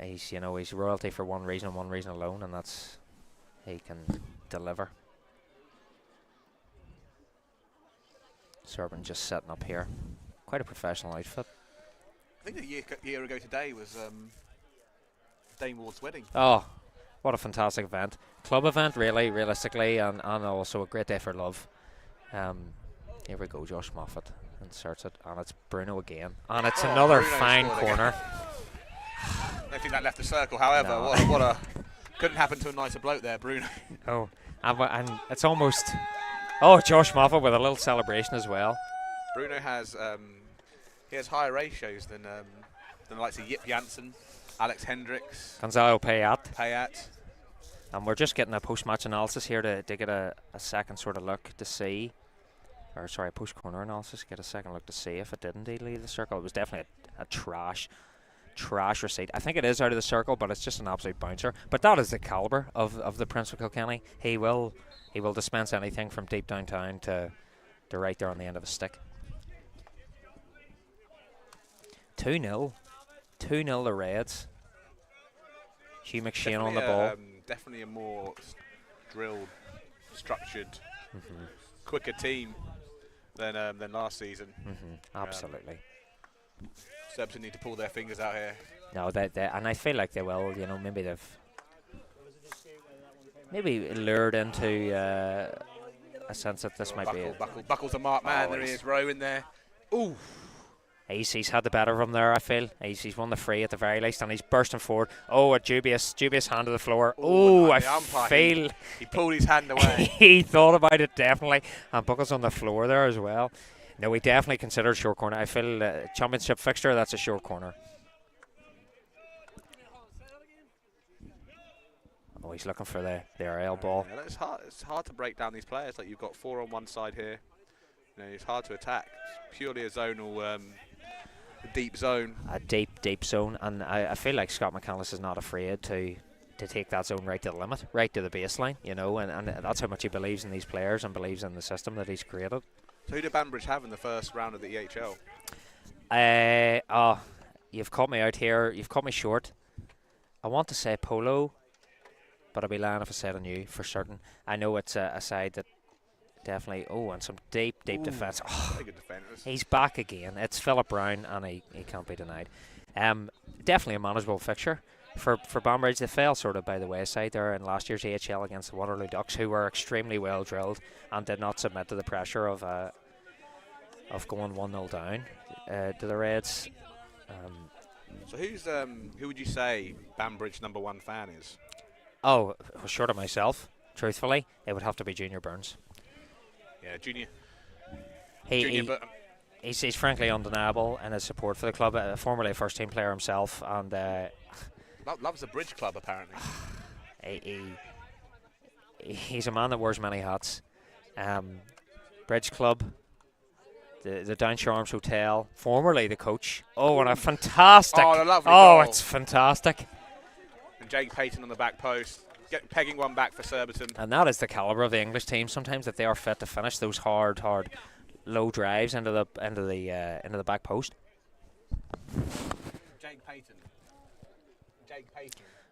He's royalty for one reason and one reason alone, and that's he can deliver. Surbiton just setting up here. Quite a professional outfit. I think a year ago today was Dame Ward's wedding. Oh, what a fantastic event. Club event, really, realistically, and also a great day for love. Here we go, Josh Moffat inserts it, and it's Bruno again. And it's another Bruno fine corner. I don't think that left the circle, however, No. what a couldn't happen to a nicer bloke there, Bruno. Oh, and it's almost... Oh, Josh Moffat with a little celebration as well. Bruno has he has higher ratios than the likes of Yip Janssen, Alex Hendricks, Gonzalo Payat. And we're just getting a post-match analysis here to get a second sort of look to see, or sorry, a post-corner analysis, get a second look to see if it did indeed leave the circle. It was definitely a trash receipt. I think it is out of the circle, but it's just an absolute bouncer. But that is the calibre of the Prince of Kilkenny. He will dispense anything from deep downtown to right there on the end of a stick. 2-0. 2-0 the Reds. Hugh McShane on the ball. Definitely a more drilled, structured, quicker team than last season. Absolutely. Surbiton need to pull their fingers out here. No, and I feel like they will. Maybe they've lured into a sense that this might be it. Buckle's a marked man. There he is, Rowe in there. Ooh. He's had the better of him there, I feel. He's won the free at the very least, and he's bursting forward. Oh, a dubious hand to the floor. Oh, I feel... He pulled his hand away. He thought about it, definitely. And Buckle's on the floor there as well. No, he definitely considered short corner. I feel championship fixture, that's a short corner. Oh, he's looking for the aerial ball. Yeah, it's hard to break down these players. Like, you've got four on one side here. It's hard to attack. It's purely a zonal... deep zone. A deep zone, and I feel like Scott McCandless is not afraid to take that zone right to the limit, right to the baseline, and that's how much he believes in these players and believes in the system that he's created. So who did Banbridge have in the first round of the EHL? You've caught me out here. You've caught me short. I want to say Polo, but I'd be lying if I said on you for certain. I know it's a side that definitely. Oh, and some deep defence. Oh, very good defenders. He's back again. It's Philip Brown, and he can't be denied. Definitely a manageable fixture for Banbridge. They fell sort of by the wayside there in last year's AHL against the Waterloo Ducks, who were extremely well drilled and did not submit to the pressure of going 1-0 down to the Reds. So who would you say Banbridge #1 fan is? Oh, short of myself, truthfully, it would have to be Junior Burns. Yeah, Junior. he's frankly undeniable in his support for the club. Formerly a first-team player himself, and Loves the Bridge Club apparently. he's a man that wears many hats. Bridge Club, the Downshire Arms Hotel, formerly the coach. Oh, and a fantastic! Oh, a lovely goal. It's fantastic. And Jake Payton on the back post, pegging one back for Surbiton. And that is the calibre of the English team. Sometimes that they are fit to finish those hard low drives into the back post. Jake Payton.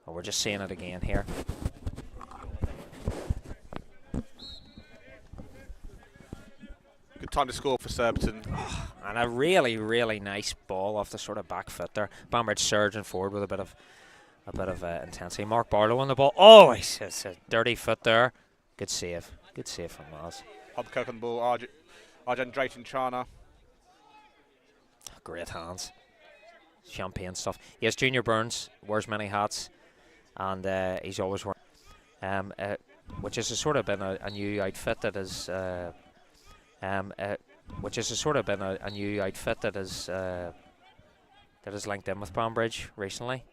Oh, we're just seeing it again here. Good time to score for Surbiton. And a really, really nice ball off the sort of back foot there. Banbridge surging forward with a bit of intensity. Mark Barlow on the ball. Oh, it's a dirty foot there. Good save from Miles. Hobcoke on the ball. Arjan Drayton Chana. Great hands. Champagne stuff. Yes, Junior Burns wears many hats, and he's always wearing, which has sort of been a new outfit that is, that is linked in with Banbridge recently.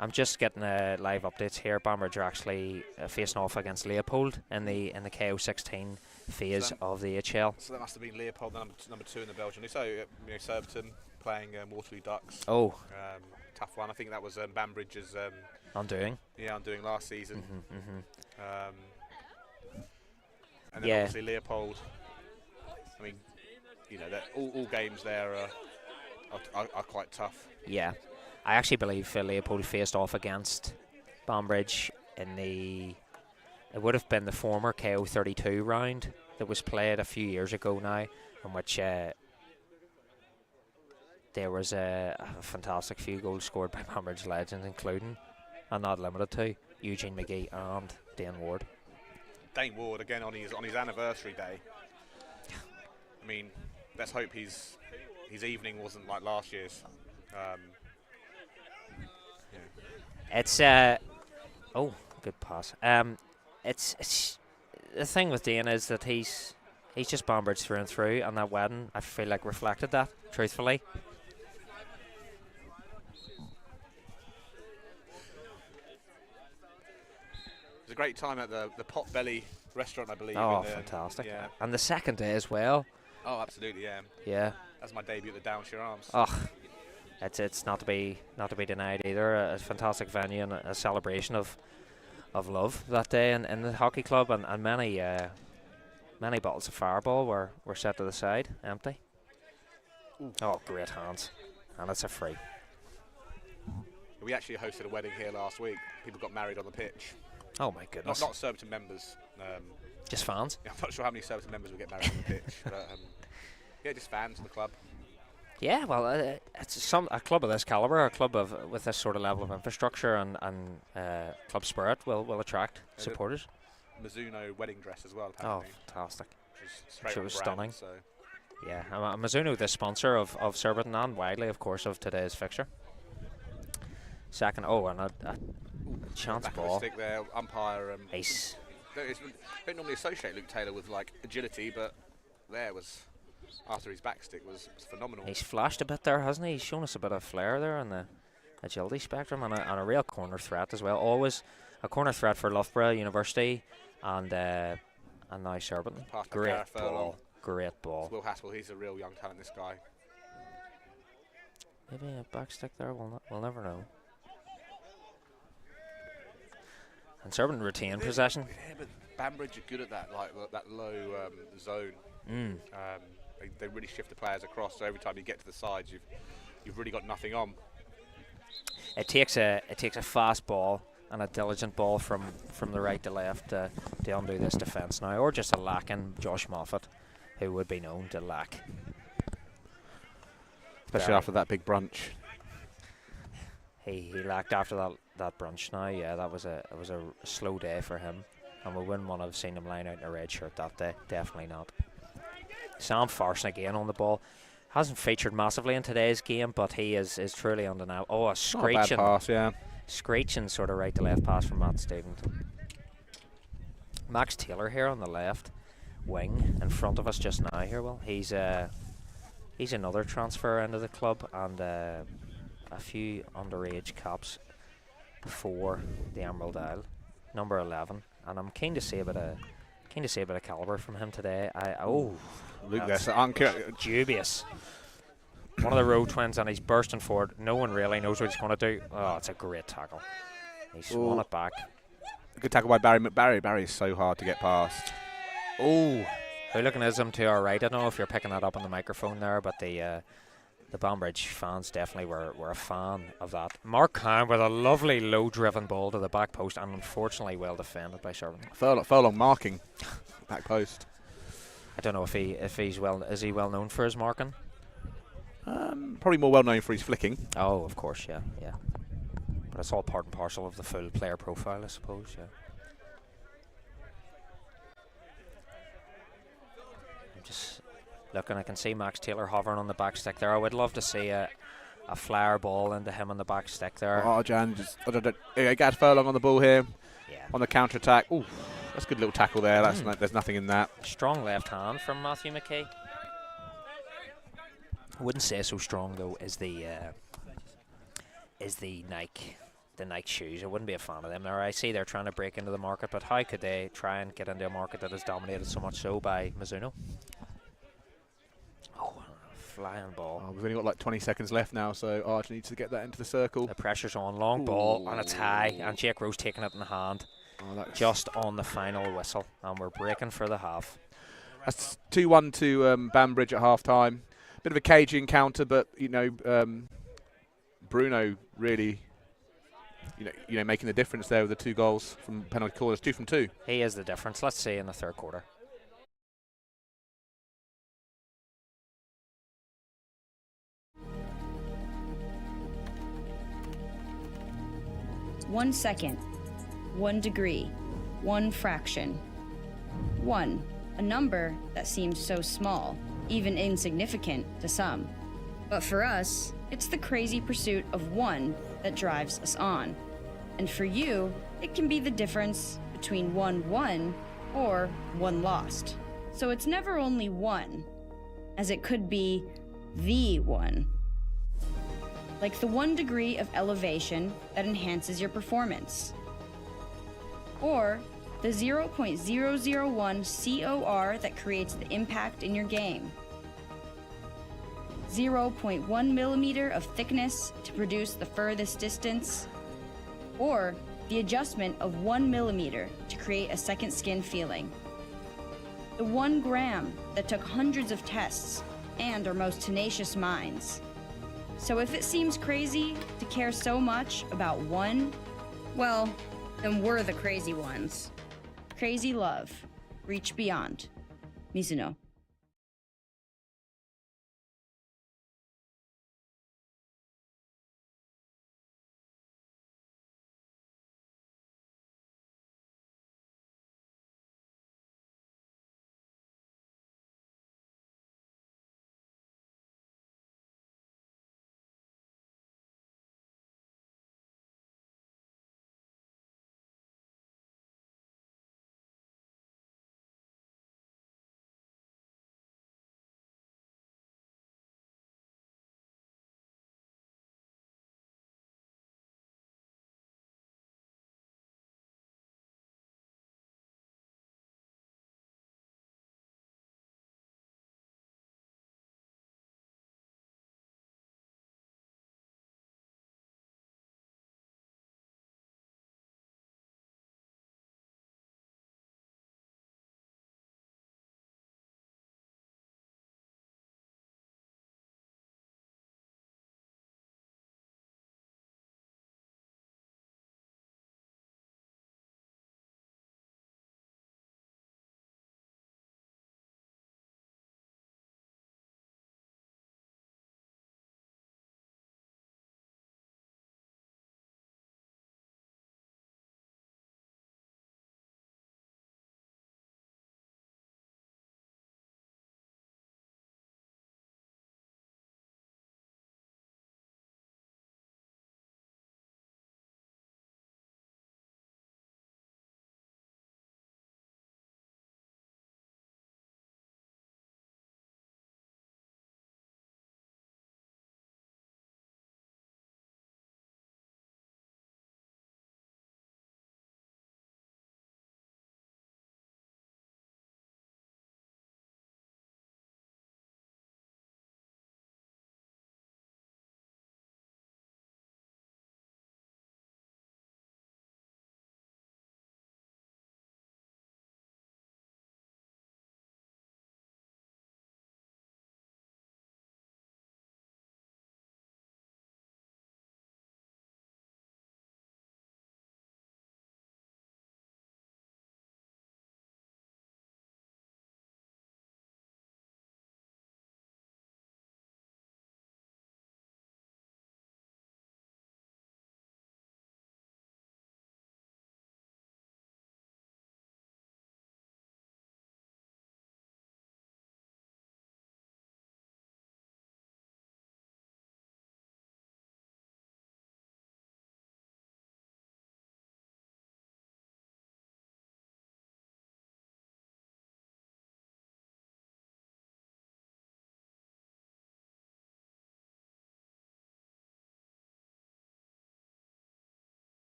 I'm just getting live updates here. Banbridge are actually facing off against Leopold in the KO16 phase of the HL. So that must have been Leopold, number 2 in the Belgian. So Surbiton playing Waterloo Ducks. Oh, tough one. I think that was Banbridge's undoing. Yeah, undoing last season. And then Yeah. obviously Leopold. I mean, that all games there are quite tough. Yeah. I actually believe Leopold faced off against Banbridge in it would have been the former KO32 round that was played a few years ago now, in which there was a fantastic few goals scored by Banbridge legends, including, and not limited to, Eugene McGee and Dane Ward. Dane Ward again on his anniversary day. I mean, let's hope his evening wasn't like last year's. It's oh, good pass. It's the thing with Dane is that he's just Banbridge through and through, and that wedding I feel like reflected that truthfully. It was a great time at the Potbelly restaurant, I believe. Oh, fantastic! Yeah. And the second day as well. Oh, absolutely, yeah. Yeah. That's my debut at the Downshire Arms. Oh, it's not to be denied either. A fantastic venue and a celebration of love that day in the hockey club, and many bottles of Fireball were set to the side, empty. Ooh. Oh, great hands, and it's a free. We actually hosted a wedding here last week. People got married on the pitch. Oh my goodness! Not Surbiton members. Just fans. I'm not sure how many Surbiton members will get married on the pitch, but yeah, just fans of the club. Yeah, well, it's a club of this calibre, a club with this sort of level of infrastructure and club spirit will attract supporters. Mizuno wedding dress as well, Oh, apparently. fantastic! It was stunning. So. Yeah, Mizuno, the sponsor of Surbiton and widely, of course, of today's fixture. Second, and a chance Back of the ball. stick there, umpire. Ace. Don't normally associate Luke Taylor with like agility, but there was after his back stick was phenomenal. He's flashed a bit there, hasn't he? He's shown us a bit of flair there on the agility spectrum, and a real corner threat as well. Always a corner threat for Loughborough University and now Surbiton. Great ball. Will Haskell, he's a real young talent, this guy. Maybe a back stick there. We'll never know. And Surbiton retain possession. Yeah, but Banbridge are good at that, like that low zone. They really shift the players across. So every time you get to the sides, you've really got nothing on. It takes a fast ball and a diligent ball from the right to left to undo this defence now, or just a lack in Josh Moffat, who would be known to lack. Especially after that big brunch. He lacked after that brunch now. Yeah, it was a slow day for him, and we wouldn't want to have seen him lying out in a red shirt that day. Definitely not. Sam Farson again on the ball. Hasn't featured massively in today's game, but he is truly undeniable. Oh, a screeching, pass, yeah. screeching sort of right to left pass from Matt Stevens. Max Taylor here on the left wing in front of us just now here. Well, he's another transfer into the club, and a few underage caps for the Emerald Isle, number 11, and I'm keen to see a bit of calibre from him today. Look, that's dubious. One of the road twins, and he's bursting forward. No one really knows what he's going to do. Oh, it's a great tackle. He's won it back. Good tackle by Barry McBarry. Barry is so hard to get past. Oh, hooliganism to our right. I don't know if you're picking that up on the microphone there, but the Banbridge fans definitely were a fan of that. Mark Cowan with a lovely low-driven ball to the back post, and unfortunately well defended by Surbiton. Furlong marking back post. I don't know if he's is he well known for his marking? Probably more well known for his flicking. Oh, of course, yeah. But it's all part and parcel of the full player profile, I suppose. Yeah. I'm just looking. I can see Max Taylor hovering on the back stick there. I would love to see a flare ball into him on the back stick there. Oh, Jan, got Furlong on the ball here. Yeah. On the counter attack. Ooh, that's a good little tackle there. There's nothing in that. Strong left hand from Matthew McKay. I wouldn't say so strong though as the Nike shoes. I wouldn't be a fan of them. Now I see they're trying to break into the market, but how could they try and get into a market that is dominated so much so by Mizuno? Oh, flying ball. Oh, we've only got like 20 seconds left now, so Arch needs to get that into the circle. The pressure's on. Long ball, and it's high, and Jake Rose taking it in hand. Just on the final whistle, and we're breaking for the half. That's 2-1 to Banbridge at half time. Bit of a cagey encounter, but Bruno really making the difference there with the 2 goals from penalty corners, 2 from 2. He is the difference. Let's see in the third quarter. One second, 1 degree, 1 fraction. 1, a number that seems so small, even insignificant to some. But for us, it's the crazy pursuit of 1 that drives us on. And for you, it can be the difference between 1 won or 1 lost. So it's never only 1, as it could be the 1. Like the 1 degree of elevation that enhances your performance. Or the 0.001 COR that creates the impact in your game. 0.1 millimeter of thickness to produce the furthest distance. Or the adjustment of 1 millimeter to create a second skin feeling. The 1 gram that took hundreds of tests and our most tenacious minds. So if it seems crazy to care so much about 1, well, then we're the crazy ones. Crazy love. Reach beyond. Mizuno.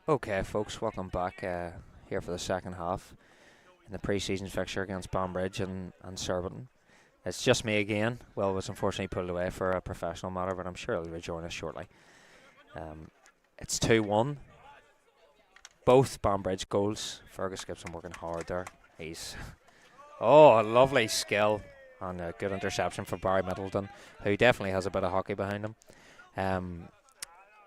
Okay, folks, welcome back here for the second half in the pre-season fixture against Banbridge and Surbiton. It's just me again. Will was unfortunately pulled away for a professional matter, but I'm sure he'll rejoin us shortly. It's 2-1. Both Banbridge goals. Fergus Gibson working hard there. He's a lovely skill and a good interception for Barry Middleton, who definitely has a bit of hockey behind him.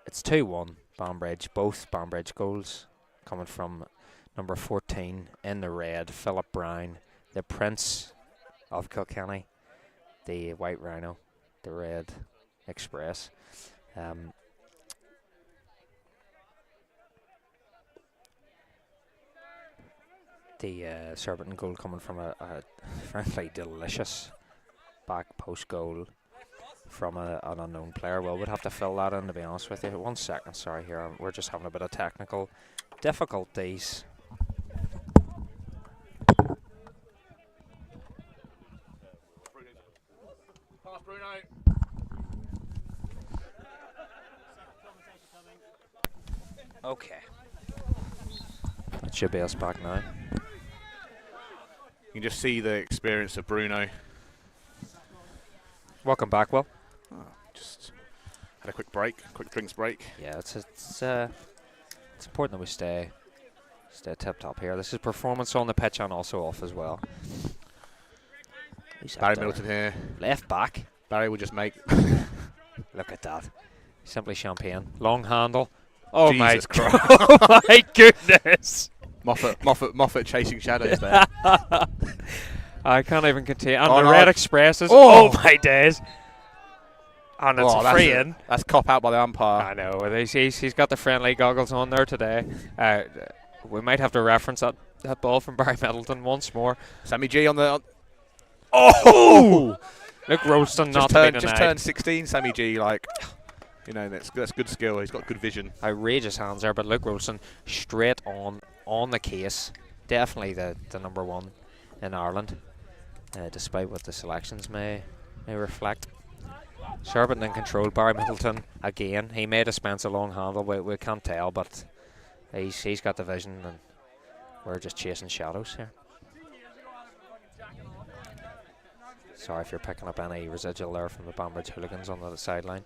It's 2-1. Banbridge, both Banbridge goals coming from number 14 in the red, Philip Brown, the Prince of Kilkenny, the White Rhino, the Red Express. The Surbiton goal coming from a frankly delicious back post goal from an unknown player. Well, we'd have to fill that in, to be honest with you. 1 second, sorry here. We're just having a bit of technical difficulties. Pass Bruno. Okay. That should be us back now. You can just see the experience of Bruno. Welcome back, Will. Just had a quick drinks break. Yeah, it's important that we stay tip top here. This is performance on the pitch and also off as well. Barry Middleton here. Left back. Barry will just make. Look at that. Simply champagne. Long handle. Oh Jesus my Christ. Oh my goodness. Moffat chasing shadows there. I can't even contain. And Oh, the no. Red Expresses. Oh. Oh my days. And it's a free in. That's cop out by the umpire. I know. He's got the friendly goggles on there today. We might have to reference that ball from Barry Middleton once more. Sammy G on the. Oh! Luke Rolston not to be denied. Just turned 16, Sammy G. That's good skill. He's got good vision. Outrageous hands there, but Luke Rolston straight on the case. Definitely the number one in Ireland, despite what the selections may reflect. Surbiton in control. Barry Middleton again. He may dispense a long handle. We can't tell, but he's got the vision, and we're just chasing shadows here. Sorry if you're picking up any residual there from the Banbridge hooligans on the sideline.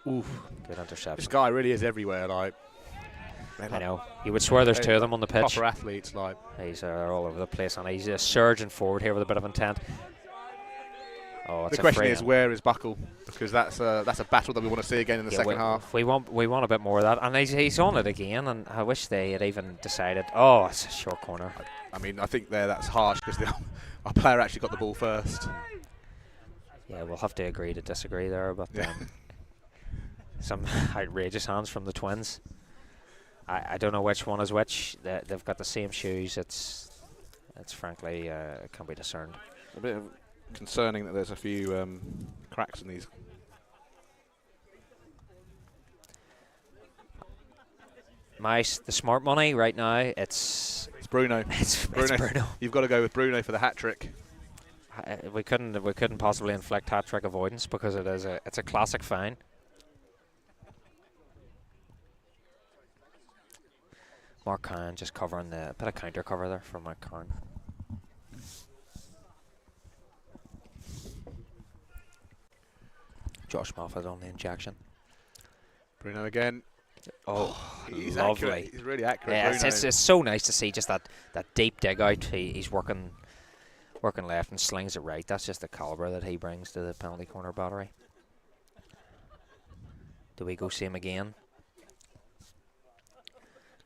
Oof. Good interception. This guy really is everywhere. I know. You would swear there's two of them on the pitch. Proper athletes, He's all over the place, and he's surging forward here with a bit of intent. Oh, it's the question is, where is Buckle? Because that's a battle that we want to see again in the second half. We want a bit more of that, and he's on it again. And I wish they had even decided. Oh, it's a short corner. I mean, I think that's harsh because our player actually got the ball first. Yeah, we'll have to agree to disagree there, but some outrageous hands from the twins. I don't know which one is which. They've got the same shoes. It's frankly it can be discerned. A bit concerning that there's a few cracks in these. The smart money right now. It's Bruno. It's Bruno. You've got to go with Bruno for the hat trick. We couldn't possibly inflict hat trick avoidance because it's a classic fine. Mark Khan just covering a bit of counter cover there for Mark Khan. Josh Moffat on the injection. Bruno again. Oh, he's lovely. Accurate. He's really accurate. Yeah, Bruno. it's so nice to see just that deep dig out. He's working left and slings it right. That's just the calibre that he brings to the penalty corner battery. Do we go see him again?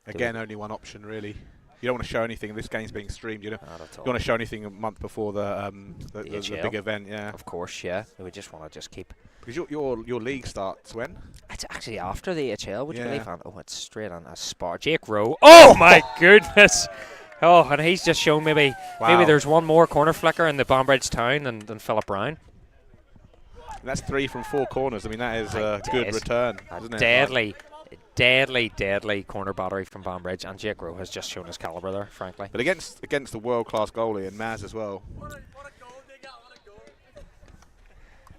Again, only one option really. You don't want to show anything. This game's being streamed. You don't want to show anything a month before the big event. Yeah, of course. Yeah, we just want to keep. Because your league starts when? It's actually after the HL. Would you believe? Oh, it's straight on a spot. Jake Rowe. Oh my goodness! Oh, and he's just shown maybe Wow. there's one more corner flicker in the Banbridge town than Philip Brown. And that's 3 from 4 corners. I mean, that is My a good days. return, A isn't it? deadly corner battery from Banbridge, and Jake Rowe has just shown his calibre there, frankly. But against the world-class goalie and Maz as well.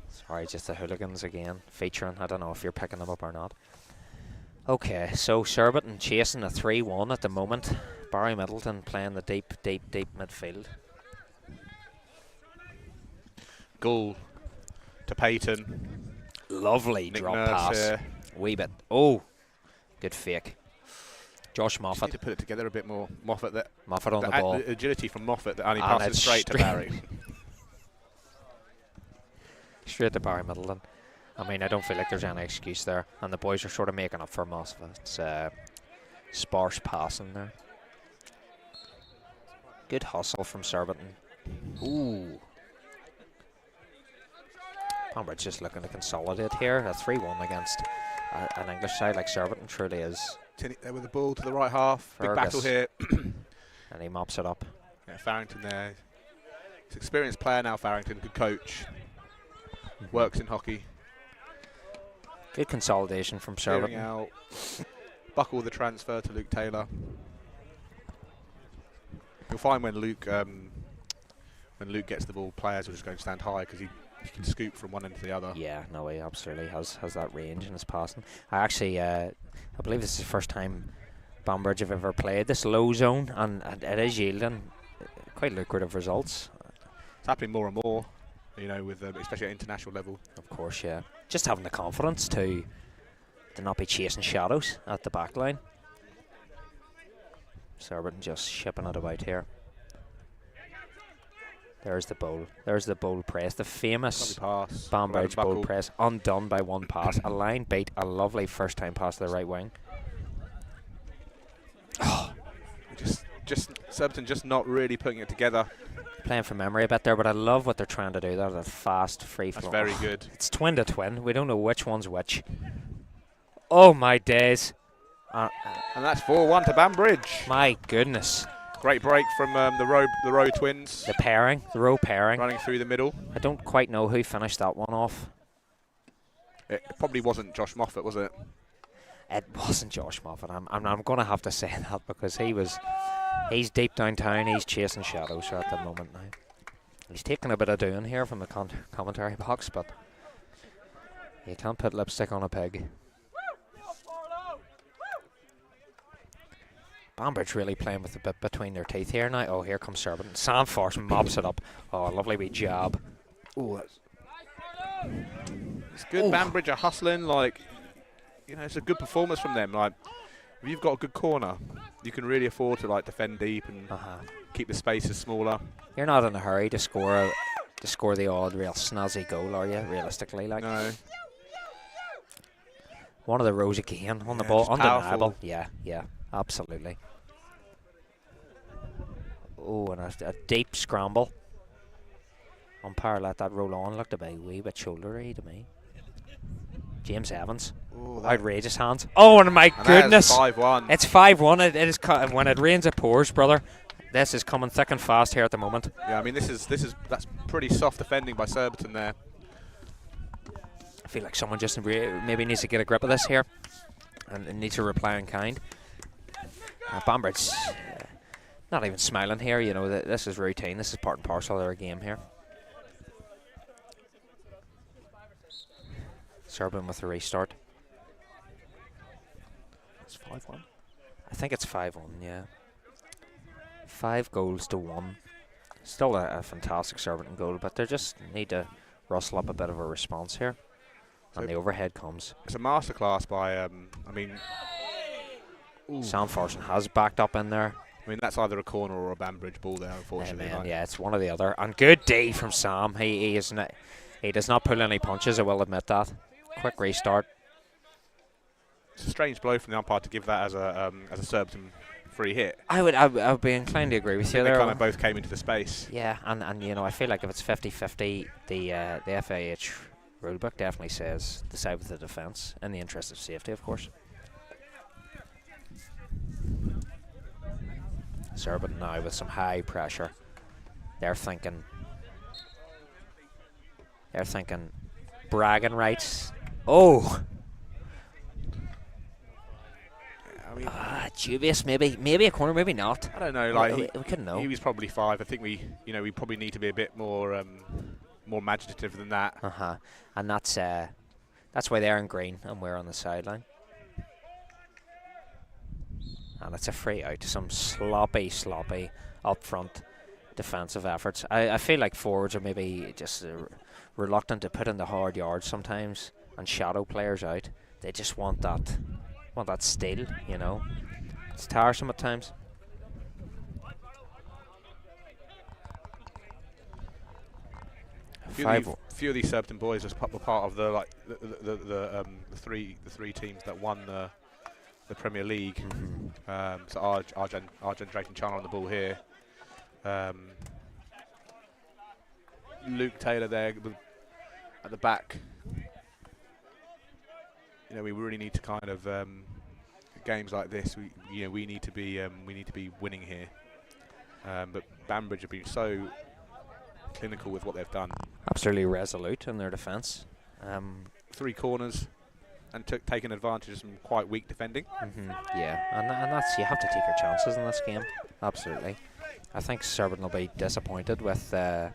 Sorry, just the hooligans again featuring. I don't know if you're picking them up or not. Okay, so Surbiton chasing a 3-1 at the moment. Barry Middleton playing the deep midfield. Goal to Payton. Lovely Nick drop Nurse pass. here. Wee bit. Oh, good fake. Josh Just need Moffat. to put it together a bit more. Moffat Moffat on the ball. the agility from Moffat that only And passes it's straight to Barry. Straight to Barry Middleton. I mean, I don't feel like there's any excuse there. And the boys are sort of making up for Moffat. It's sparse passing there. Good hustle from Surbiton. Ooh. Banbridge just looking to consolidate here. A 3-1 against an English side like Surbiton truly is. There with the ball to the right half. Big Fergus. battle here. And he mops it up. Yeah, Farrington there. He's an experienced player now, Farrington. Good coach. Works in hockey. Good consolidation from Clearing Surbiton. out. Buckle the transfer to Luke Taylor. You'll find when Luke gets the ball, players will just go and stand high because he can scoop from one end to the other. Yeah, no, he absolutely has that range in his passing. I actually, I believe this is the first time Banbridge have ever played this low zone, and it is yielding quite lucrative results. It's happening more and more, you know, with especially at international level. Of course, yeah. Just having the confidence to not be chasing shadows at the back line. Surbiton just shipping it about here. There's the bowl. There's the bowl press. The famous Lovely pass. Banbridge Buckle. bowl press. Undone by one pass. A line beat. A lovely first time pass to the right wing. Just Surbiton just not really putting it together. Playing from memory a bit there, but I love what they're trying to do there. That fast free That's flow. very good. It's twin to twin. We don't know which one's which. Oh my days. And that's 4-1 to Banbridge. My goodness. Great break from the Rowe twins. The pairing, the row pairing. Running through the middle. I don't quite know who finished that one off. It probably wasn't Josh Moffat, was it? It wasn't Josh Moffat. I'm going to have to say that because he's deep downtown. He's chasing shadows at the moment now. He's taking a bit of doing here from the commentary box, but you can't put lipstick on a pig. Banbridge really playing with a bit between their teeth here now. Oh, here comes Surbiton. Sam Force mops it up. Oh, a lovely wee jab. Ooh, it's good. Ooh. Banbridge are hustling. Like, you know, it's a good performance from them. Like, if you've got a good corner, you can really afford to like defend deep and keep the spaces smaller. You're not in a hurry to score the odd real snazzy goal, are you? Realistically, like. No. One of the rows again on the ball, undeniable. Powerful. Yeah, absolutely. Oh, and a deep scramble. Umpire let that roll on. Looked a wee bit shouldery to me. James Evans. Ooh, outrageous hands. Oh, and my goodness. 5-1. It's 5-1. It is when it rains, it pours, brother. This is coming thick and fast here at the moment. Yeah, I mean that's pretty soft defending by Surbiton there. I feel like someone just maybe needs to get a grip of this here, and needs to reply in kind. Banbridge not even smiling here. You know, this is routine. This is part and parcel of their game here. Surbiton with a restart. It's 5-1. I think it's 5-1. Yeah. 5-1. Still a fantastic Surbiton goal, but they just need to rustle up a bit of a response here. So and the overhead comes. It's a masterclass by, Sam Forson has backed up in there. I mean, that's either a corner or a Banbridge ball there, unfortunately. Yeah, it's one or the other. And good D from Sam. He does not pull any punches, I will admit that. Quick restart. It's a strange blow from the umpire to give that as a Surbiton free hit. I would be inclined to agree with you there. They kind of both came into the space. Yeah, and you know, I feel like if it's 50-50, the FAH rulebook definitely says the side with the defence, in the interest of safety, of course. Surbiton now with some high pressure. They're thinking bragging rights. Oh! I mean, dubious, maybe a corner, maybe not. I don't know. Like we couldn't know. He was probably 5. I think we probably need to be a bit more imaginative than that. And that's why they're in green and we're on the sideline. And it's a free out. Some sloppy up front defensive efforts. I feel like forwards are maybe just reluctant to put in the hard yards sometimes and shadow players out. They just want that steal, you know. It's tiresome at times. Few of these Surbiton boys were part of the three teams that won the Premier League. So Arjen Drayton Chandler on the ball here. Luke Taylor there at the back. You know, we really need to kind of games like this. We need to be winning here. But Banbridge have been so clinical with what they've done. Absolutely resolute in their defence. 3 corners and taking advantage of some quite weak defending. Yeah, and that's, you have to take your chances in this game. Absolutely. I think Surbiton will be disappointed with. I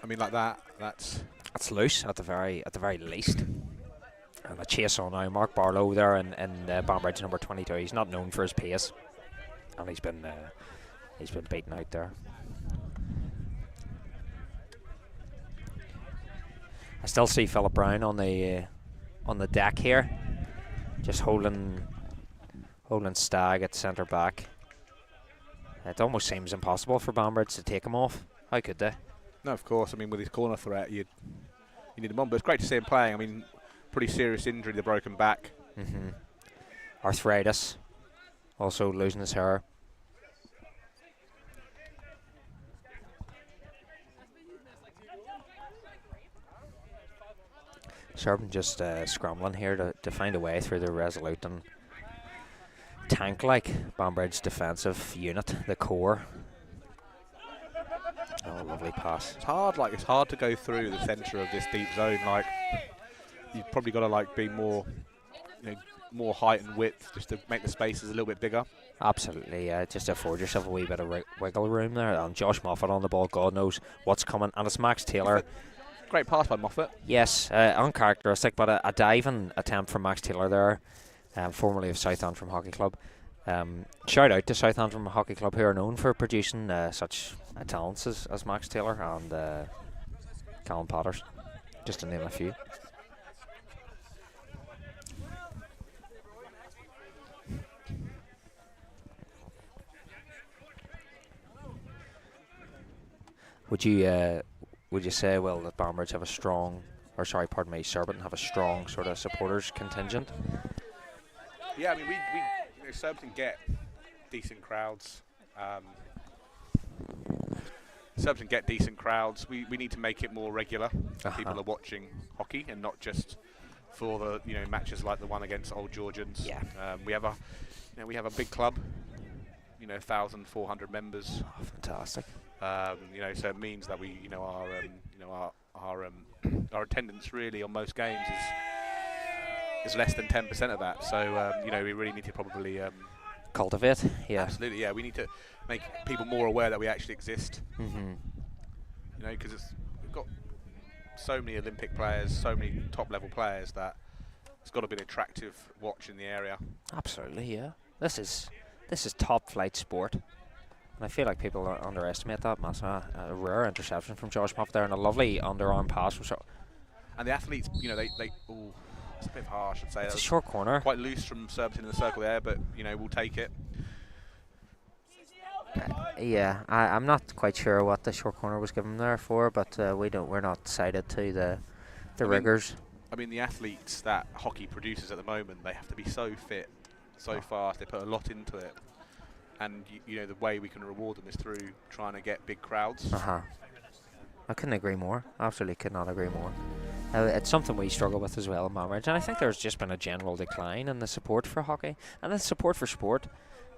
mean, like that's loose at the very least. And the chase on now. Mark Barlow there in Banbridge number 22. He's not known for his pace, and he's been beaten out there. I still see Philip Brown on the deck here, just holding Stagg at centre back. It almost seems impossible for Banbridge to take him off. How could they? No, of course. I mean, with his corner threat, you need him on. But it's great to see him playing. I mean, pretty serious injury, the broken back. Arthritis. Also losing his hair. Surbiton just scrambling here to find a way through the resolute and tank-like Banbridge defensive unit, the core. Oh, lovely pass. It's hard to go through the centre of this deep zone. Like, you've probably got to be more, more height and width just to make the spaces a little bit bigger. Absolutely, just to afford yourself a wee bit of wiggle room there. And Josh Moffat on the ball, God knows what's coming. And it's Max Taylor. Great pass by Moffat. Yes, uncharacteristic, but a diving attempt from Max Taylor there, formerly of South Antrim Hockey Club. Shout out to South Antrim Hockey Club, who are known for producing such talents as Max Taylor and Callum Potters, just to name a few. Would you say, well, that Banbridge have a strong, or sorry, pardon me, Surbiton have a strong sort of supporters contingent? Yeah, I mean, we Surbiton get decent crowds. Surbiton get decent crowds. We need to make it more regular. People are watching hockey and not just for the matches like the one against Old Georgians. Yeah. We have a big club. 1,400 members. Oh, fantastic. So it means that our attendance really on most games is less than 10% of that. So we really need to probably cultivate. Yeah, absolutely. Yeah, we need to make people more aware that we actually exist. Because we've got so many Olympic players, so many top-level players that it's got to be an attractive watch in the area. Absolutely. Yeah, this is top-flight sport. And I feel like people underestimate that. A rare interception from Josh Moffat there and a lovely underarm pass. And the athletes, it's a bit harsh, I'd say. It's a short corner. Quite loose from Surbiton in the circle there, but, we'll take it. Yeah, I'm not quite sure what the short corner was given there for, but we're not cited to the rigours. I mean, the athletes that hockey produces at the moment, they have to be so fit, so fast. They put a lot into it. And the way we can reward them is through trying to get big crowds. I couldn't agree more. Absolutely could not agree more. It's something we struggle with as well in Banbridge, and I think there's just been a general decline in the support for hockey and the support for sport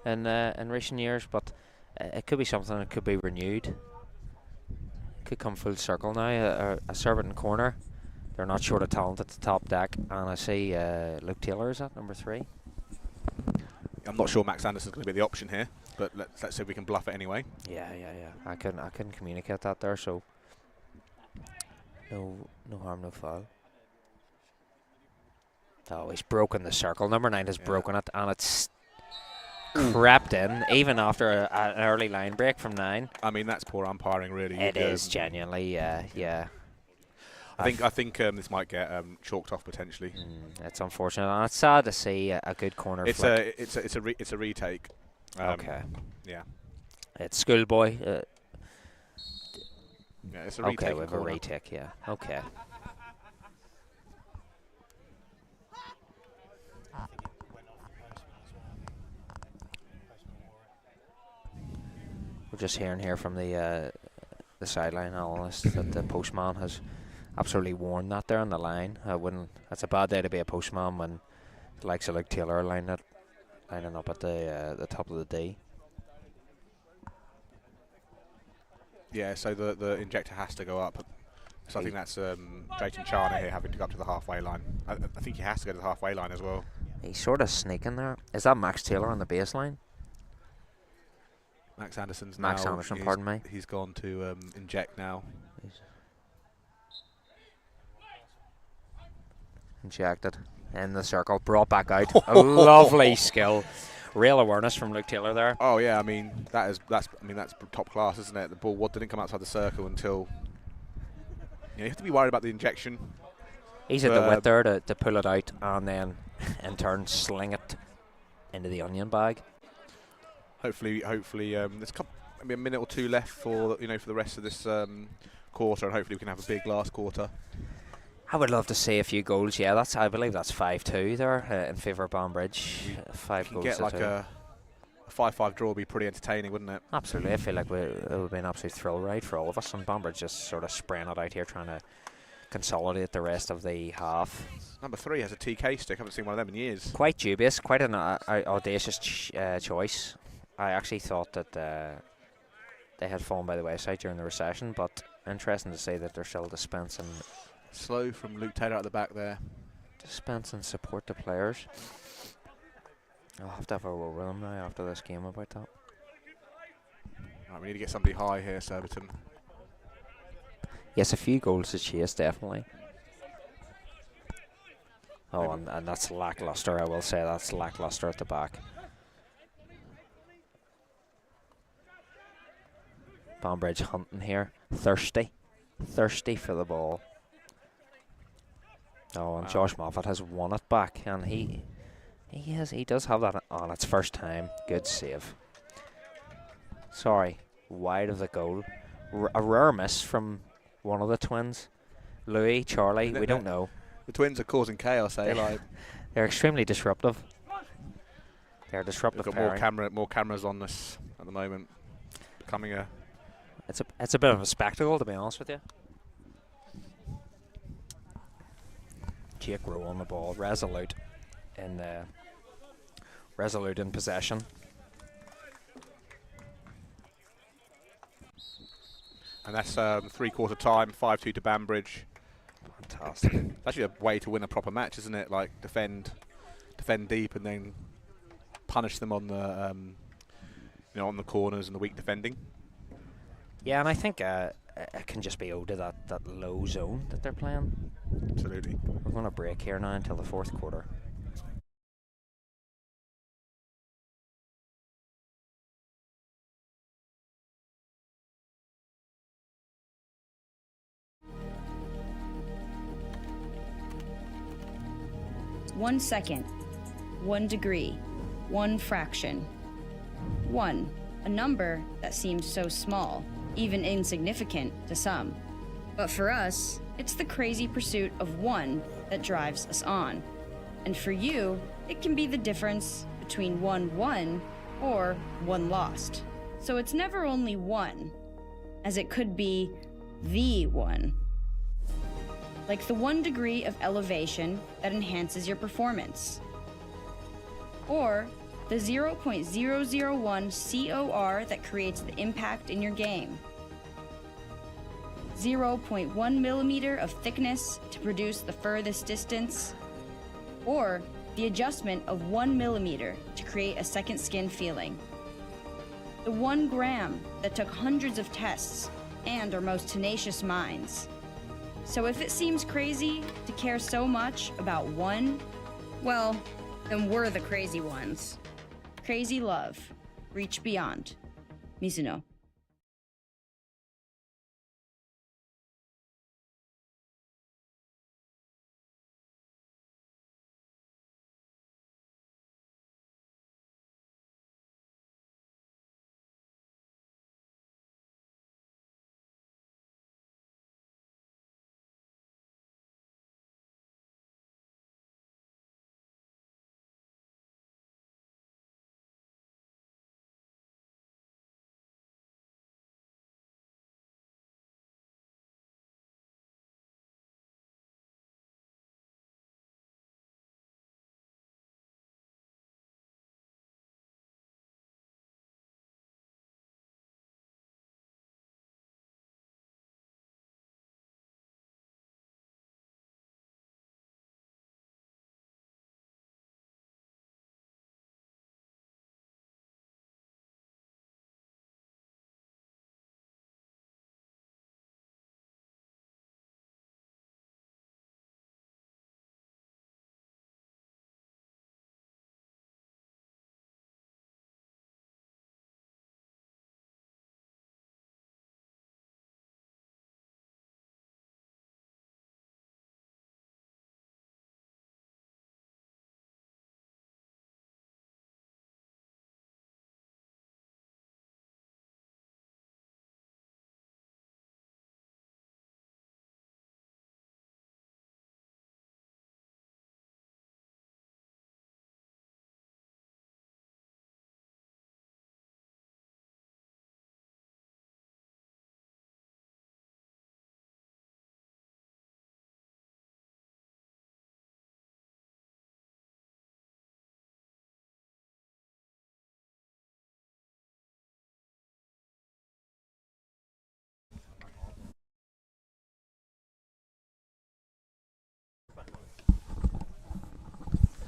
in recent years. But It could be something that could be renewed. Could come full circle now. A Surbiton corner. They're not short of talent at the top deck, and I see Luke Taylor is at number 3. I'm not sure Max Anderson's going to be the option here, but let's see if we can bluff it anyway. Yeah. I couldn't communicate that there, so no harm, no foul. Oh, he's broken the circle. Number 9 has broken it, and it's crept in, even after an early line break from 9. I mean, that's poor umpiring, really. It is genuinely, yeah. I think this might get chalked off potentially. It's unfortunate, and it's sad to see a good corner flick. It's a retake. Okay. Yeah. It's schoolboy. Yeah, it's a retake. Okay, we have a retake. Yeah. Okay. We're just hearing here from the sideline analyst that the postman has absolutely warned that there on the line. That's a bad day to be a postman when the likes of Luke Taylor are lining up at the top of the D. Yeah, so the injector has to go up. So I think that's Drayton Charner here having to go up to the halfway line. I think he has to go to the halfway line as well. He's sort of sneaking there. Is that Max Taylor on the baseline? Max Anderson's Max now. Anderson, pardon me. He's gone to inject now. Injected in the circle, brought back out. A lovely skill, real awareness from Luke Taylor there. Oh yeah, I mean that's top class, isn't it? The ball didn't come outside the circle until. You have to be worried about the injection. He's at the width there to pull it out and then in turn sling it into the onion bag. Hopefully, there's maybe a minute or two left for the rest of this quarter, and hopefully we can have a big last quarter. I would love to see a few goals. Yeah, I believe that's 5-2 there in favour of Banbridge. 5 goals. Get like a 5-5 draw would be pretty entertaining, wouldn't it? Absolutely. I feel like it would be an absolute thrill ride for all of us. And Banbridge just sort of spraying it out here, trying to consolidate the rest of the half. Number 3 has a TK stick. I haven't seen one of them in years. Quite dubious. Quite an audacious choice. I actually thought that they had fallen by the wayside during the recession, but interesting to see that they're still dispensing. Slow from Luke Taylor at the back there. Dispensing support to players. I'll have to have a word with them now after this game about that. Right, we need to get somebody high here, Surbiton. Yes, a few goals to chase, definitely. Oh, and that's lacklustre, I will say. That's lacklustre at the back. Banbridge hunting here. Thirsty for the ball. Oh, and Josh Moffat has won it back, and he does have that on its first time. Good save. Sorry, wide of the goal. A rare miss from one of the twins. Louis, Charlie, we don't know. The twins are causing chaos, eh? They're extremely disruptive. They're disruptive. We've got more cameras on this at the moment. Becoming a. It's a bit of a spectacle, to be honest with you. Jake Rowe on the ball, resolute in possession. And that's 3/4 time, 5-2 to Banbridge. Fantastic. It's actually a way to win a proper match, isn't it? Like defend deep and then punish them on the on the corners and the weak defending. Yeah, and I think it can just be owed to that low zone that they're playing. Absolutely. We're going to break here now until the 4th quarter. One second, 1 degree, 1 fraction. 1, a number that seems so small, even insignificant to some. But for us, it's the crazy pursuit of 1 that drives us on. And for you, it can be the difference between 1 won or 1 lost. So it's never only 1, as it could be the 1. Like the 1 degree of elevation that enhances your performance. Or the 0.001 COR that creates the impact in your game. 0.1 millimeter of thickness to produce the furthest distance, or the adjustment of 1 millimeter to create a second skin feeling. The 1 gram that took hundreds of tests and our most tenacious minds. So if it seems crazy to care so much about one, well, then we're the crazy ones. Crazy love. Reach beyond. Mizuno.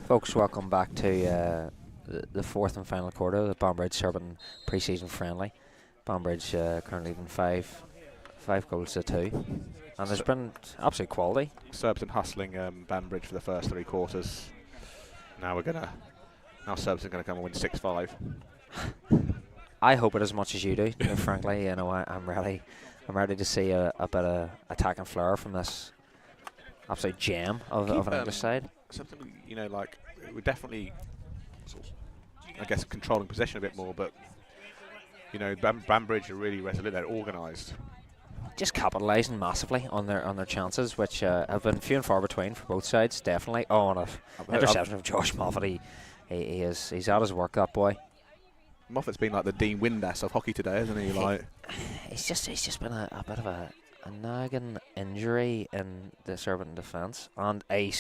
Folks, welcome back to the fourth and final quarter of the Banbridge Surbiton pre-season friendly. Banbridge currently leading 5-2, and there's been absolute quality. Surbiton hustling Banbridge for the first 3 quarters. Now Surbiton gonna come and win 6-5. I hope it as much as you do. Frankly, you know, I'm ready to see a bit of attack and flair from this absolute gem of an English side. Something, you know, like we're definitely, sort of, I guess, controlling possession a bit more, but you know, Banbridge are really resolute. They're organised. Just capitalising massively on their chances, which have been few and far between for both sides. Definitely. Oh, and an interception of Josh Moffat. He's at his work, that boy. Moffat's been like the Dean Windass of hockey today, hasn't he? Like he's just been a bit of a nagging injury in the Surbiton defence, and a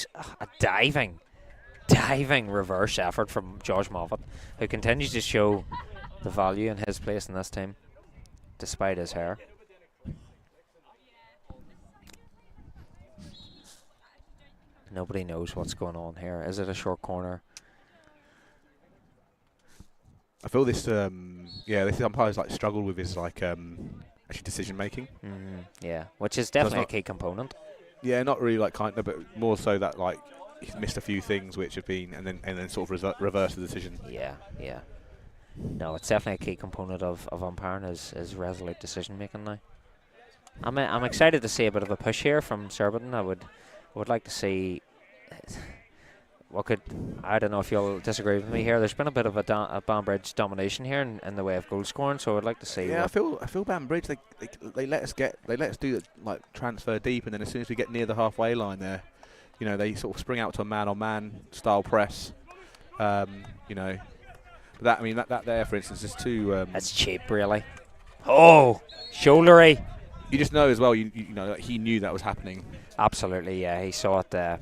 diving reverse effort from Josh Moffat, who continues to show the value in his place in this team, despite his hair. Nobody knows what's going on here. Is it a short corner? I feel this umpire's like struggled with his actually decision making. Yeah, which is definitely a key component. Yeah, not really like kind of, but more so that like he's missed a few things which have been, and then sort of reverse the decision. Yeah. No, it's definitely a key component of umpiring is resolute decision making now. I'm excited to see a bit of a push here from Surbiton. I would like to see. I don't know if you'll disagree with me here. There's been a bit of a Banbridge domination here in the way of goal scoring, so I'd like to see. Yeah, I feel Banbridge they let us do like transfer deep, and then as soon as we get near the halfway line, there, you know, they sort of spring out to a man-on-man style press. You know, but that there, for instance, is too. That's cheap, really. Oh, shouldery. You just know as well. You know, like he knew that was happening. Absolutely, yeah. He saw it there.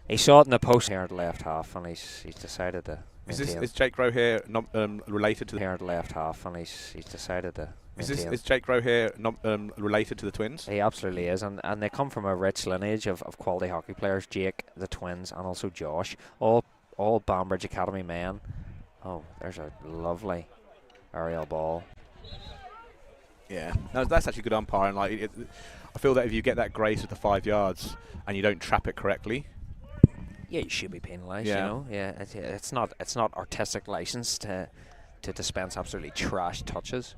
He saw it in the post here at left half, and he's decided to. Is Jake Rowe here not related to the here at left half, and he's decided to. Is Jake Rowe here not related to the twins? He absolutely is, and they come from a rich lineage of quality hockey players. Jake, the twins, and also Josh, all Banbridge Academy men. Oh, there's a lovely aerial ball. Yeah, that's actually good umpiring. Like, I feel that if you get that grace at the 5 yards and you don't trap it correctly, yeah, you should be penalised. Yeah. You know, yeah, it's not artistic license to dispense absolutely trash touches,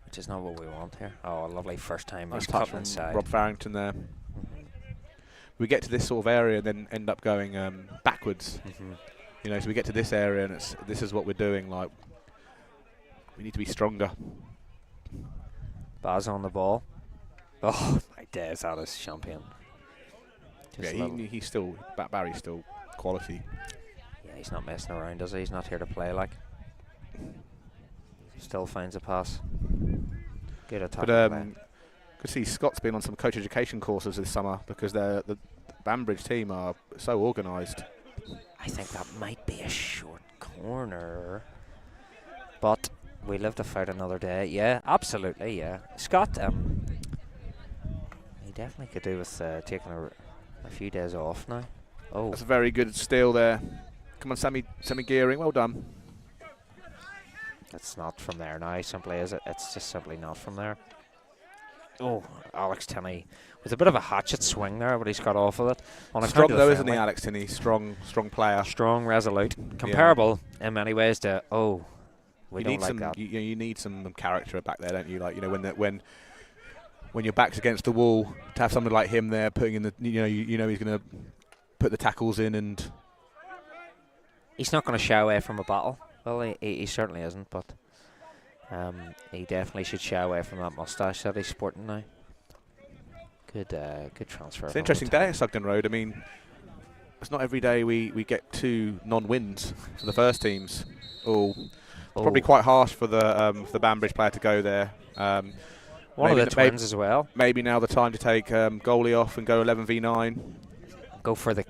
which is not what we want here. Oh, a lovely first time. nice He's touch cutting from inside. Rob Farrington there. We get to this sort of area and then end up going backwards. You know, so we get to this area and this is what we're doing. Like, we need to be stronger. Baz on the ball. Oh my days, that is champion. Just Yeah, he's still Barry's still quality. yeah, he's not messing around, does he? He's not here to play like. Still finds a pass. Good attack. But could see Scott's been on some coach education courses this summer because the Banbridge team are so organised. I think that might be a short corner, but we live to fight another day. Yeah, absolutely. Yeah, Scott. He definitely could do with taking a few days off now. Oh, That's a very good steal there. Come on, Sammy Gearing, well done. it's not from there now. Simply is it? It's just simply not from there. Oh, Alex Tinney with a bit of a hatchet swing there, but he's got off of it. On Strong account of the though, isn't he, friendly. Alex Tinney? Strong player. Strong, resolute, comparable in many ways to. Oh, we You don't need like some. that. You need some character back there, don't you? Like, you know, when your back's against the wall, to have somebody like him there putting in the, you know he's going to put the tackles in, and He's not going to shy away from a battle. Well, he certainly isn't, but he definitely should shy away from that moustache that he's sporting now. Good transfer. it's an interesting day at Sugden Road. I mean, it's not every day we get 2 non-wins for the first teams. Probably quite harsh for the Banbridge player to go there. One of the twins as well. Maybe now the time to take goalie off and go 11v9. Go for the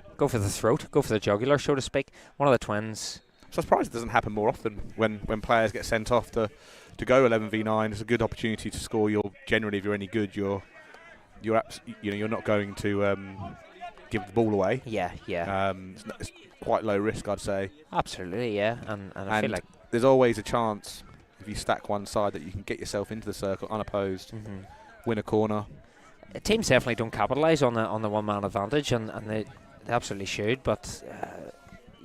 throat. Go for the jugular, so to speak. One of the twins. So I'm surprised it doesn't happen more often when players get sent off to go 11v9. It's a good opportunity to score. Generally, if you're any good, you're not going to give the ball away. Yeah. It's quite low risk, I'd say. Absolutely, yeah. And I feel like there's always a chance if you stack one side that you can get yourself into the circle unopposed, win a corner. teams definitely don't capitalise on the one-man advantage, and they absolutely should. But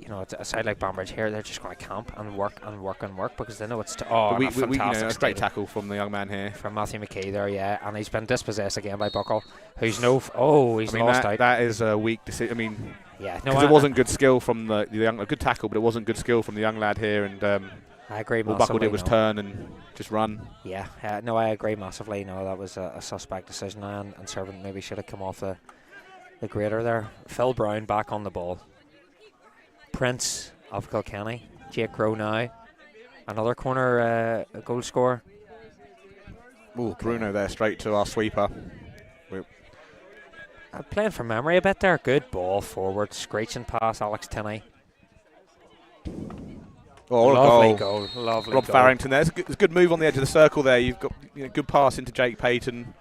a side like Banbridge here, they're just going to camp and work because they know it's fantastic a great tackle from the young man here. from Matthew McKee there, yeah, and he's been dispossessed again by Buckle, who's lost out. That is a weak decision. I mean, Yeah, because it wasn't good skill from the young, a good tackle, but it wasn't good skill from the young lad here. And I agree all massively. Buckle did was turn and just run. Yeah, no, I agree massively. No, that was a suspect decision, and Surbiton maybe should have come off the grader there. Phil Brown back on the ball. Prince of Kilkenny, Jake Rowe now. Another corner goal scorer. Ooh, Bruno there straight to our sweeper. Playing from memory a bit there. Good ball forward, screeching pass, Alex Tinney. Oh, Lovely a goal. Lovely Rob goal. Farrington there. It's a good move on the edge of the circle there. You've got good pass into Jake Payton.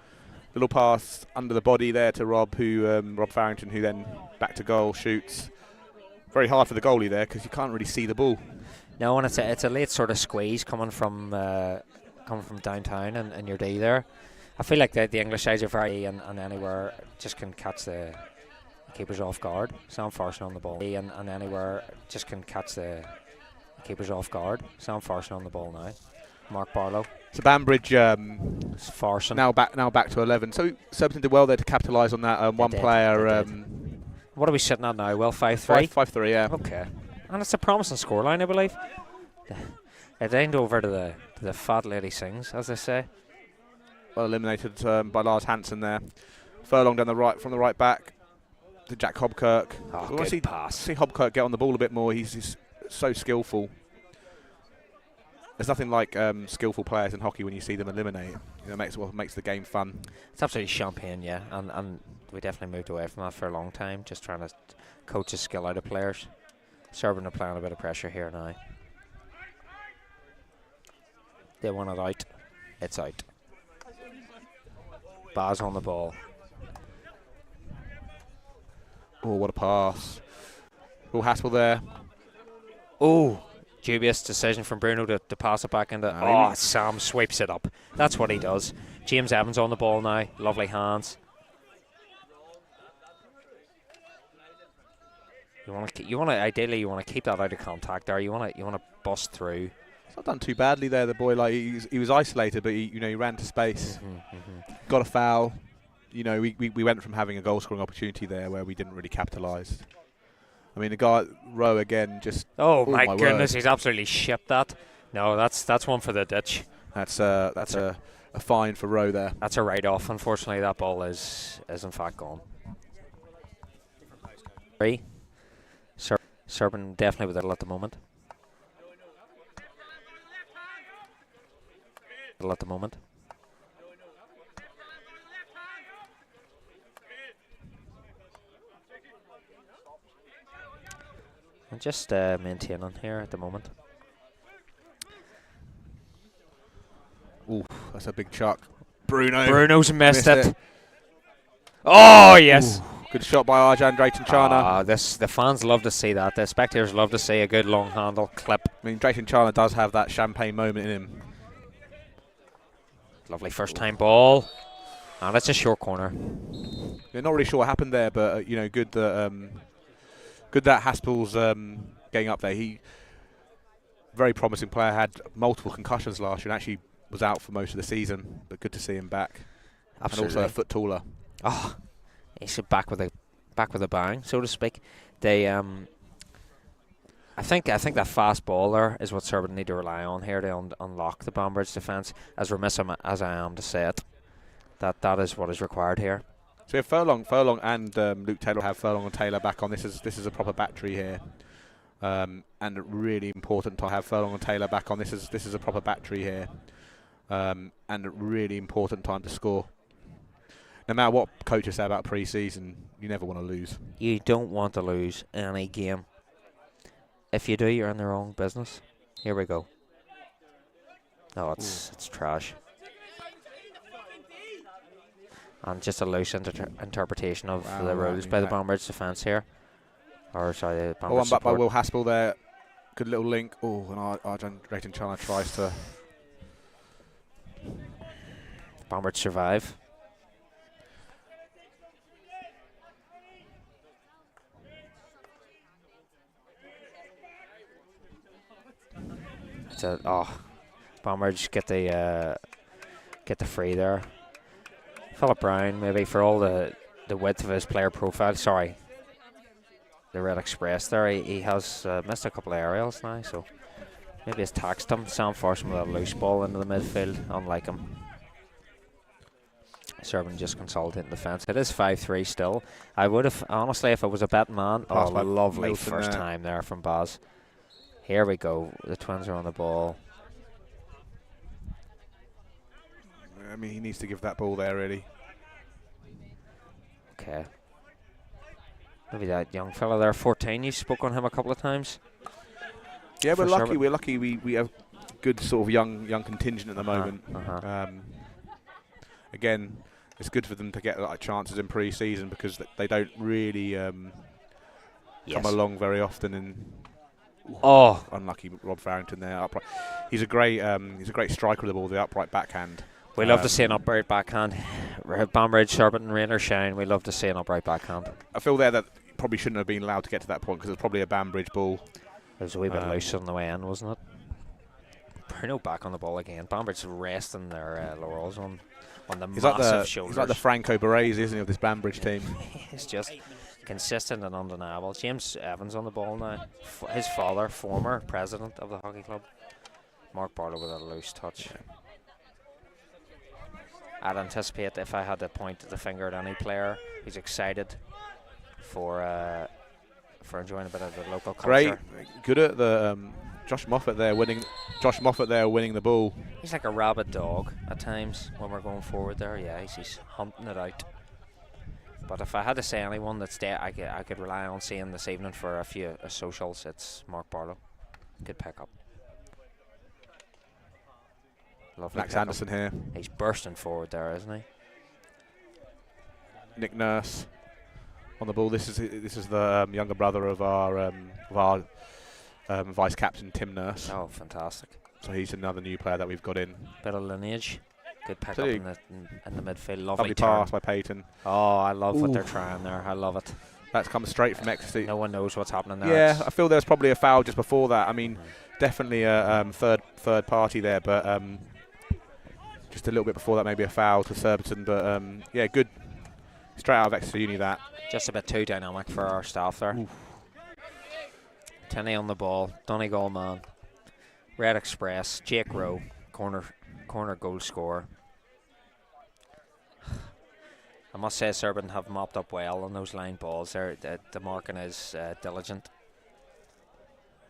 Little pass under the body there to Rob Farrington, who then back to goal, shoots. Very hard for the goalie there because you can't really see the ball. No, and it's a late sort of squeeze coming from downtown and your D there. I feel like the English sides are very and anywhere just can catch the keepers off guard. Sam Farson on the ball and anywhere just can catch the keepers off guard. Sam Farson on the ball now. Mark Barlow. So Banbridge Farson now back to 11. So Surbiton did well there to capitalise on that one player. What are we sitting at now? Well, 5-3. 5-3, yeah. Okay, and it's a promising scoreline, I believe. It aimed over to the fat lady sings, as they say. Well eliminated by Lars Hansen there. Furlong down the right from the right back to Jack Hobkirk. Oh, We want good to pass. see Hobkirk get on the ball a bit more. He's so skillful. There's nothing like skillful players in hockey when you see them eliminate. It makes the game fun. It's absolutely champagne, yeah. And we definitely moved away from that for a long time, just trying to coach the skill out of players. Surbiton are applying a bit of pressure here now. They want it out. It's out. Baz on the ball. Oh, what a pass. Will Haspel there. Oh, dubious decision from Bruno to pass it back into. Oh, Sam sweeps it up. That's what he does. James Evans on the ball now. Lovely hands. Ideally you want to keep that out of contact there. You want to bust through. It's not done too badly there. The boy, like he was isolated, but he ran to space. Got a foul. We went from having a goal scoring opportunity there where we didn't really capitalise. I mean, the guy Rowe again just. Oh my goodness, he's absolutely shipped that. No, that's one for the ditch. That's a fine for Rowe there. That's a write-off. Unfortunately, that ball is in fact gone. 3. Surbiton definitely with it at the moment. And just maintaining here at the moment. Ooh, that's a big chuck. Bruno's missed it. Oh yes. Ooh, good shot by Arjan Drayton-Chana. The fans love to see that. The spectators love to see a good long handle clip. I mean, Drayton-Chana does have that champagne moment in him. Lovely first time ball. And it's a short corner. You're not really sure what happened there, but good that Haspel's getting up there. He very promising player, had multiple concussions last year and actually was out for most of the season, but good to see him back. Absolutely. And also a foot taller. Oh, he's back with a bang, so to speak. They I think that fast ball there is what Surbiton need to rely on here to unlock the Banbridge defence. As remiss as I am to say it, that is what is required here. So we have Furlong and Luke Taylor have Furlong and Taylor back on. This is a proper battery here, and really important to have Furlong and Taylor back on. This is a proper battery here, and a really important time to score. No matter what coaches say about pre-season, you never want to lose. You don't want to lose any game. If you do, you're in the wrong business. Here we go. Oh, it's trash. And just a loose interpretation of the rules by the Banbridge defence here. Or sorry, the Banbridge one back by support. Will Haspel there. Good little link. Oh, and Arjan Drayton-Chana tries to. Banbridge survive. Banbridge get the free there. Philip Brown, maybe for all the width of his player profile. Sorry, the Red Express there. He has missed a couple of aerials now, so maybe he's taxed him. Sam Forson with a loose ball into the midfield, unlike him. Surbiton just consolidating defence. It is 5-3 still. I would have, honestly, if it was a betting man. Oh, lovely first time there from Baz. Here we go. The Twins are on the ball. I mean, he needs to give that ball there, really. Okay. Maybe that young fella there, 14. You spoke on him a couple of times. Yeah, we're lucky. We're lucky. We have good sort of young contingent at the moment. Again, it's good for them to get chances in pre-season because they don't really come along very often. Unlucky Rob Farrington there. Upright. He's a great striker of the ball. The upright backhand. We love to see an upright backhand. Banbridge, Surbiton, rain or shine, we love to see an upright backhand. I feel there that probably shouldn't have been allowed to get to that point because it's probably a Banbridge ball. It was a wee bit loose on the way in, wasn't it? Bruno back on the ball again. Banbridge resting their laurels on the massive shoulders. He's like the Franco Baresi, isn't he, of this Banbridge team? He's just consistent and undeniable. James Evans on the ball now. His father, former president of the hockey club. Mark Barlow with a loose touch. Yeah. I'd anticipate if I had to point the finger at any player, he's excited for enjoying a bit of the local culture. Great, good at the Josh Moffat there winning the ball. He's like a rabid dog at times when we're going forward there. Yeah, he's hunting it out. But if I had to say anyone that's there, I could rely on seeing this evening for a few socials, it's Mark Barlow. Good pick up. Lovely. Max Anderson here. He's bursting forward there, isn't he? Nick Nurse on the ball. This is the younger brother of our vice captain Tim Nurse. Oh, fantastic. So he's another new player that we've got in. Bit of lineage. Good pick So up in the midfield. Lovely pass turn. by Peyton. Oh, I love what they're Ooh. trying there. I love it. That's come straight from ecstasy. No one knows what's happening there. Yeah, I feel there's probably a foul just before that. I mean, definitely a third party there, but just a little bit before that, maybe a foul to Surbiton. But yeah, good. Straight out of Exeter Uni, that. Just a bit too dynamic for our staff there. Oof. Tenney on the ball. Donegal man. Red Express. Jake Rowe. Corner goal scorer. I must say Surbiton have mopped up well on those line balls. The marking is diligent.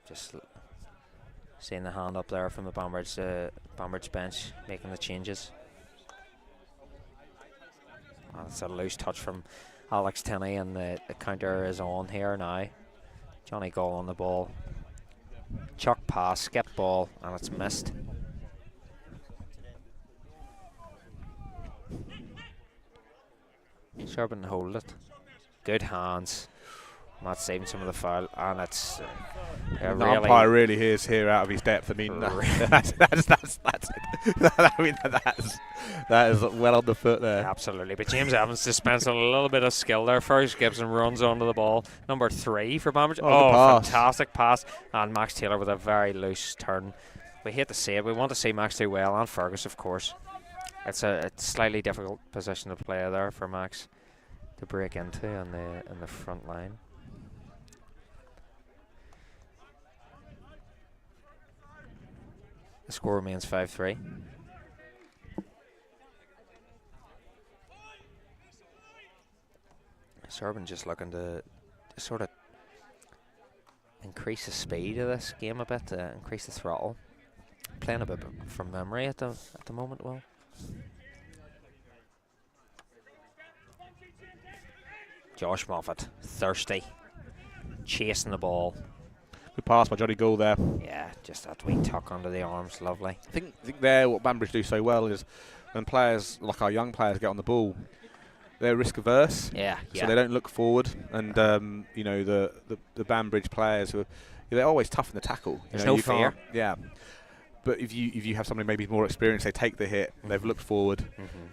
Just seeing the hand up there from the Banbridge bench, making the changes. It's a loose touch from Alex Tenney, and the counter is on here now. Johnny Gall on the ball. Chuck pass, skip ball, and it's missed. Surbiton hold it. Good hands. Not saving some of the foul, and it's The umpire really is here out of his depth. I mean, that's I mean, that is well on the foot there. Absolutely, but James Evans dispensed a little bit of skill there. Fergus Gibson runs onto the ball. Number 3 for Banbridge. Oh, fantastic pass. And Max Taylor with a very loose turn. We hate to say it. We want to see Max do well, and Fergus, of course. It's a slightly difficult position to play there for Max to break into in the front line. The score remains 5-3. Surbiton just looking to sort of increase the speed of this game a bit, increase the throttle. Playing a bit from memory at the moment. Well, Josh Moffat, thirsty, chasing the ball. Good pass by Johnny Gould there. Yeah, just that wee tuck under the arms, lovely. I think there what Banbridge do so well is when players like our young players get on the ball, they're risk averse. Yeah. So they don't look forward, and you know the Banbridge players they're always tough in the tackle. There's no fear. Yeah. But if you have somebody maybe more experienced, they take the hit, they've looked forward,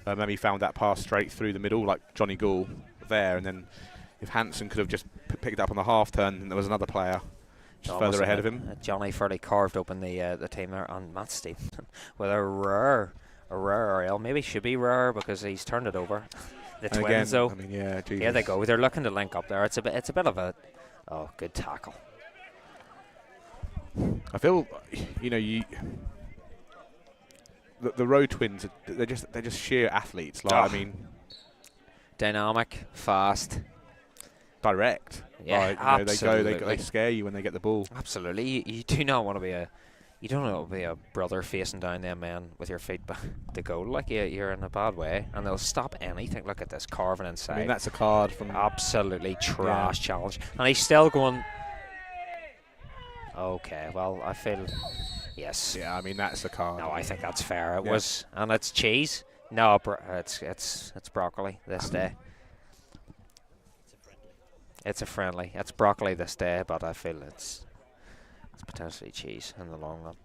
maybe found that pass straight through the middle like Johnny Gould there, and then if Hansen could have just picked up on the half turn, and there was another player just further ahead of him. Johnny fairly carved open the team there, and Matt Stevenson with a rare RL. Maybe should be rare because he's turned it over. The twins again, though. I mean, yeah, Jesus. Here they go. They're looking to link up there. It's a bit of a good tackle. I feel, the Rowe twins, they're just sheer athletes. Like, I mean, dynamic, fast, direct. Yeah, like, absolutely. They scare you when they get the ball. Absolutely. You do not want to be you don't want to be a brother facing down them men with your feet back the goal. Like you're in a bad way, and they'll stop anything. Look at this carving inside. I mean, that's a card from absolutely trash challenge, and he's still going. Okay, well, I feel yes. Yeah, I mean that's a card. No, I think that's fair. It was, and it's cheese. No, it's broccoli this day. It's a friendly. It's broccoli this day, but I feel it's potentially cheese in the long run.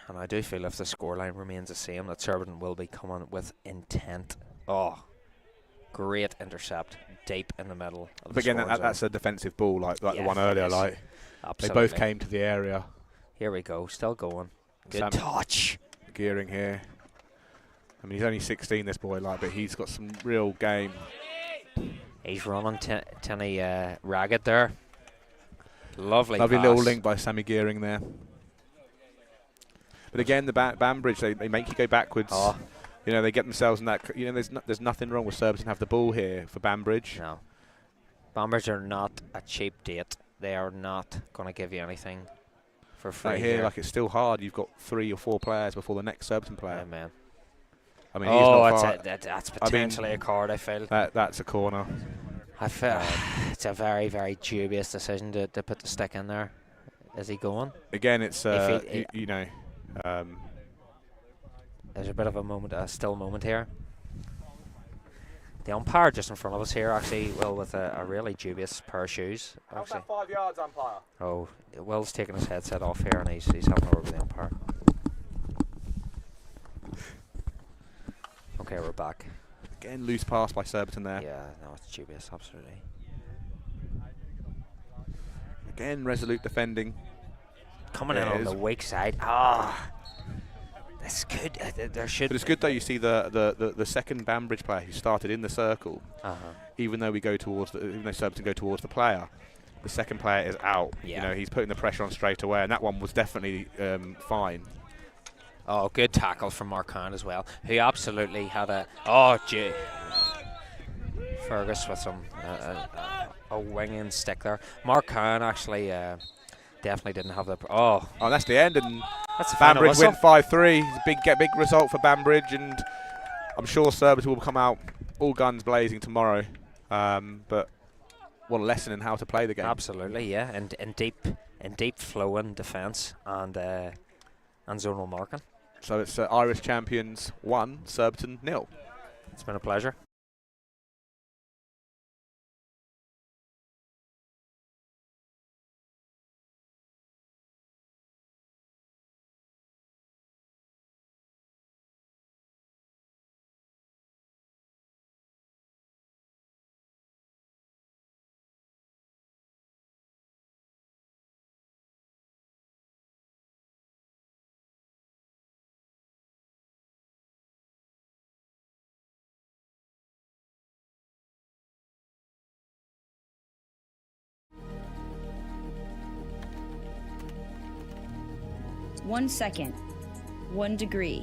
And I do feel if the scoreline remains the same, that Surbiton will be coming with intent. Oh, great intercept, deep in the middle of but the again, that's a defensive ball, like the one earlier. Like absolutely. They both came to the area. Here we go, still going. Good Sam touch. Gearing here. I mean, he's only 16, this boy, but he's got some real game. He's running Tenney ragged there. Lovely pass. Little link by Sammy Gearing there. But again, the Banbridge, they make you go backwards. Oh. They get themselves in that. There's nothing wrong with Surbiton have the ball here for Banbridge. No. Banbridge are not a cheap date. They are not going to give you anything for free. Right here, it's still hard. You've got 3 or 4 players before the next Surbiton player. Yeah, man. I mean, he's not far. That's potentially a card, I feel. That's a corner. I feel it's a very, very dubious decision to put the stick in there. Is he going? Again, it's, you know... there's a bit of a still moment here. The umpire just in front of us here, actually, Will, with a really dubious pair of shoes. How's that 5 yards, umpire? Oh, Will's taking his headset off here and he's having a word with the umpire. Okay, we're back. Again, loose pass by Surbiton there. Yeah, no, it's dubious, absolutely. Again, resolute defending. Coming in on the weak side. Ah, that's good. There should. But it's good though. You see the second Banbridge player who started in the circle. Even though even though Surbiton go towards the player, the second player is out. Yeah. You know, he's putting the pressure on straight away, and that one was definitely fine. Oh, good tackle from Marcan as well, who absolutely had a... Oh, gee. Fergus with some a winging stick there. Marcan actually definitely didn't have the... Oh, that's the end, and that's a Banbridge win 5-3. It's a big result for Banbridge, and I'm sure Surbiton will come out all guns blazing tomorrow. But what a lesson in how to play the game. Absolutely, yeah, and deep flowing defence and zonal marking. So it's Irish champions 1, Surbiton 0. It's been a pleasure. One second, 1 degree,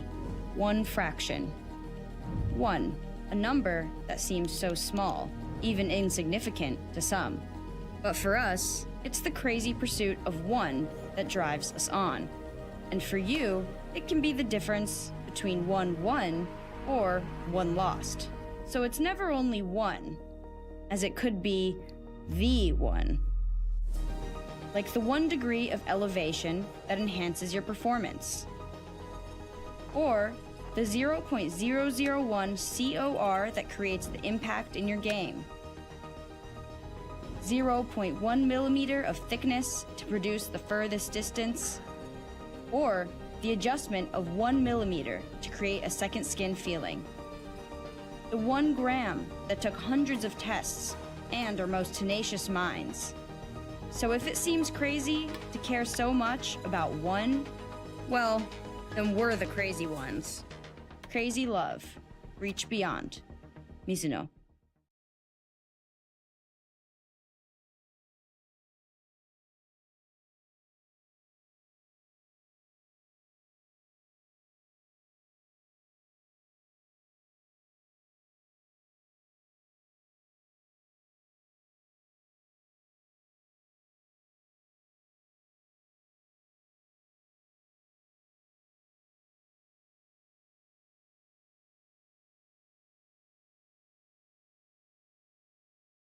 1 fraction. 1, a number that seems so small, even insignificant to some. But for us, it's the crazy pursuit of 1 that drives us on. And for you, it can be the difference between 1 won or 1 lost. So it's never only 1, as it could be the 1. Like the 1 degree of elevation that enhances your performance. Or the 0.001 COR that creates the impact in your game. 0.1 millimeter of thickness to produce the furthest distance. Or the adjustment of 1 millimeter to create a second skin feeling. The 1 gram that took hundreds of tests and our most tenacious minds. So if it seems crazy to care so much about 1, well, then we're the crazy ones. Crazy love. Reach beyond. Mizuno.